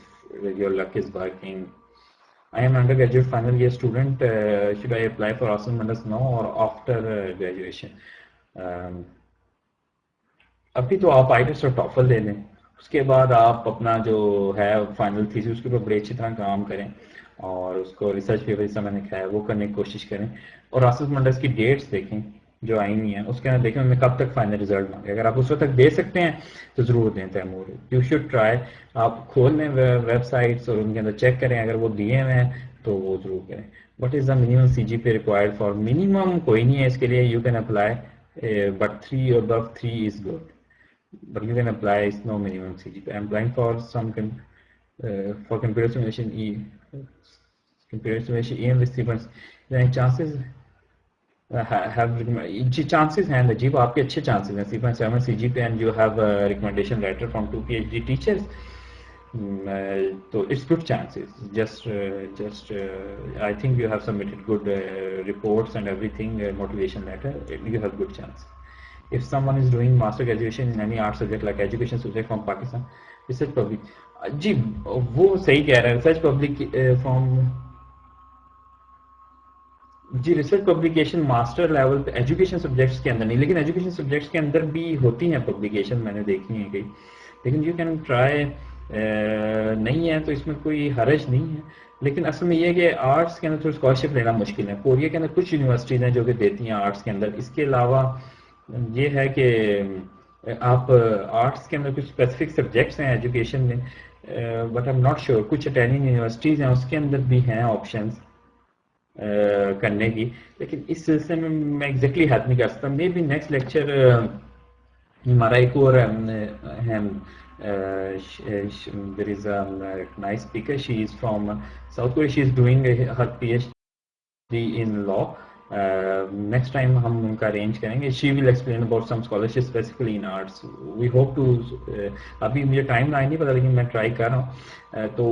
your luck is working. I am undergraduate final year student. Should I apply for Austin Mendes now or after graduation? ابھی تو آپ آئیلٹس اور ٹافل دے لیں, اس کے بعد آپ اپنا جو ہے فائنل تھیسس اس کے اوپر بڑی اچھی طرح کام کریں, اور اس کو ریسرچ پیپر جیسا میں نے کہا ہے وہ کرنے کی کوشش کریں, اور آصف منڈس کی ڈیٹس دیکھیں جو آئی ہوئی ہیں, اس کے اندر دیکھیں ان میں کب تک فائنل رزلٹ مانگے. اگر آپ اس وقت تک دے سکتے ہیں تو ضرور دیں تیمور. You should try. آپ کھول لیں ویب سائٹس اور ان کے اندر چیک کریں, اگر وہ دیے ہوئے ہیں تو وہ ضرور کریں. What is the minimum C G P required for, minimum کوئی نہیں ہے اس کے لیے, you can apply, but 3 above 3 is good, but you can apply. It's no minimum CGPA. I'm applying for some for computer simulation computer simulation EM with 3 points. Any chances have chances ہیں نجیب, آپ کے اچھے chances ہیں, 3.7 CGPA and you have a recommendation letter from 2 PhD teachers. So it's good chances. Just I think you have submitted good reports and everything, motivation letter, you have good chance. If someone is doing master graduation in any art subject like education subject from Pakistan, research public, جی وہ صحیح کہہ رہے ہیں, ریسرچ پبلک فرام, جی ریسرچ پبلیکیشن ماسٹر لیول پہ ایجوکیشن سبجیکٹس کے اندر نہیں, لیکن ایجوکیشن سبجیکٹس کے اندر بھی ہوتی ہیں پبلیکیشن, میں نے دیکھی ہیں کئی, لیکن یو کین ٹرائی. نہیں ہے تو اس میں کوئی حرج نہیں ہے, لیکن اصل میں یہ ہے کہ آرٹس کے اندر تھوڑی اسکالرشپ لینا مشکل ہے. کوریا کے اندر کچھ یونیورسٹیز ہیں جو کہ دیتی ہیں آرٹس کے اندر, اس کے علاوہ یہ ہے کہ آپ آرٹس کے اندر کچھ اسپیسیفک سبجیکٹس ہیں ایجوکیشن میں, but I am not sure, کچھ اٹینڈنگ یونیورسٹیز ہیں اس کے اندر بھی ہیں آپشنس کرنے کی, لیکن اس سلسلے میں میں ایگزیکٹلی ہیلپ نہیں کر سکتا. مے بی نیکسٹ لیکچر ہمارا ایک اور ہے, there is a nice speaker, she is from South Korea, she is doing her PhD in law. Next time ہم ان کا ارینج کریں گے. she will explain about some scholarship specifically in arts. we hope to ابھی مجھے ٹائم لائن نہیں پتا, لیکن میں ٹرائی کر رہا ہوں. تو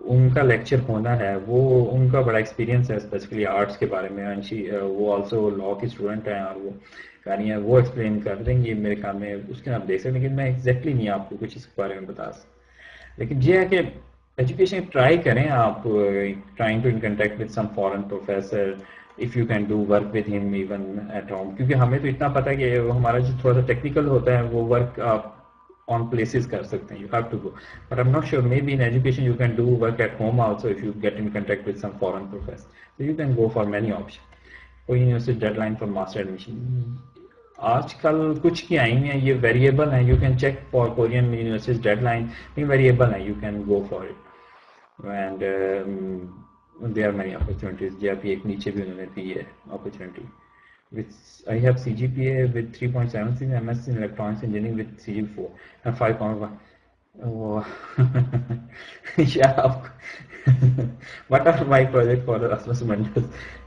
ان کا لیکچر ہونا ہے, وہ ان کا بڑا ایکسپیرینس ہے اسپیسیفکلی آرٹس کے بارے میں, وہ آلسو لا کی اسٹوڈنٹ ہیں, اور وہ کہانی ہے وہ ایکسپلین کر دیں گے میرے خیال میں, اس کے آپ دیکھ سکتے ہیں, لیکن میں ایگزیکٹلی نہیں آپ کو کچھ اس کے بارے میں بتا سکتا. لیکن یہ ہے کہ ایجوکیشن ٹرائی کریں آپ, trying to in contact with some foreign professor, if you can do work with him even at home, کیونکہ ہمیں تو اتنا پتا ہے کہ ہمارا جو تھوڑا سا ٹیکنیکل ہوتا ہے وہ ورک آپ آن پلیسز کر سکتے ہیں, you have to go, but I'm not sure, maybe in education you can do work at home also if you get in contact with some foreign professor, so you can go for many options. کوئی university deadline for master admission آج کل کچھ کی آئی ہیں, یہ ویریبل ہیں, you can check for Korean universities deadline, لیکن ویریبل ہیں, you can go for it, and there are many opportunities. JP ایک نیچے بھی انہوں نے دی ہے opportunity. I have CGPA with 3.76, MS in electronics engineering with CGPA 4 and 5.1. Oh, yeah, what are my project for Erasmus Mundus?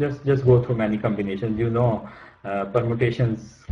just go through many combinations, you know, permutations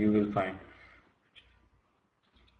you will find।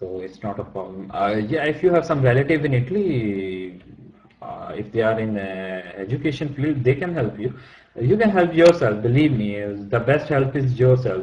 so it's not a problem. Yeah, if you have some relative in Italy, if they are in education field, they can help you. You can help yourself. Believe me, the best help is yourself.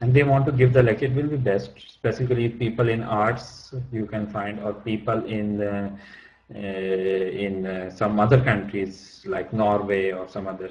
and they want to give the lecture, it will be best. Specifically people in arts you can find, or people in some other countries like Norway or some other।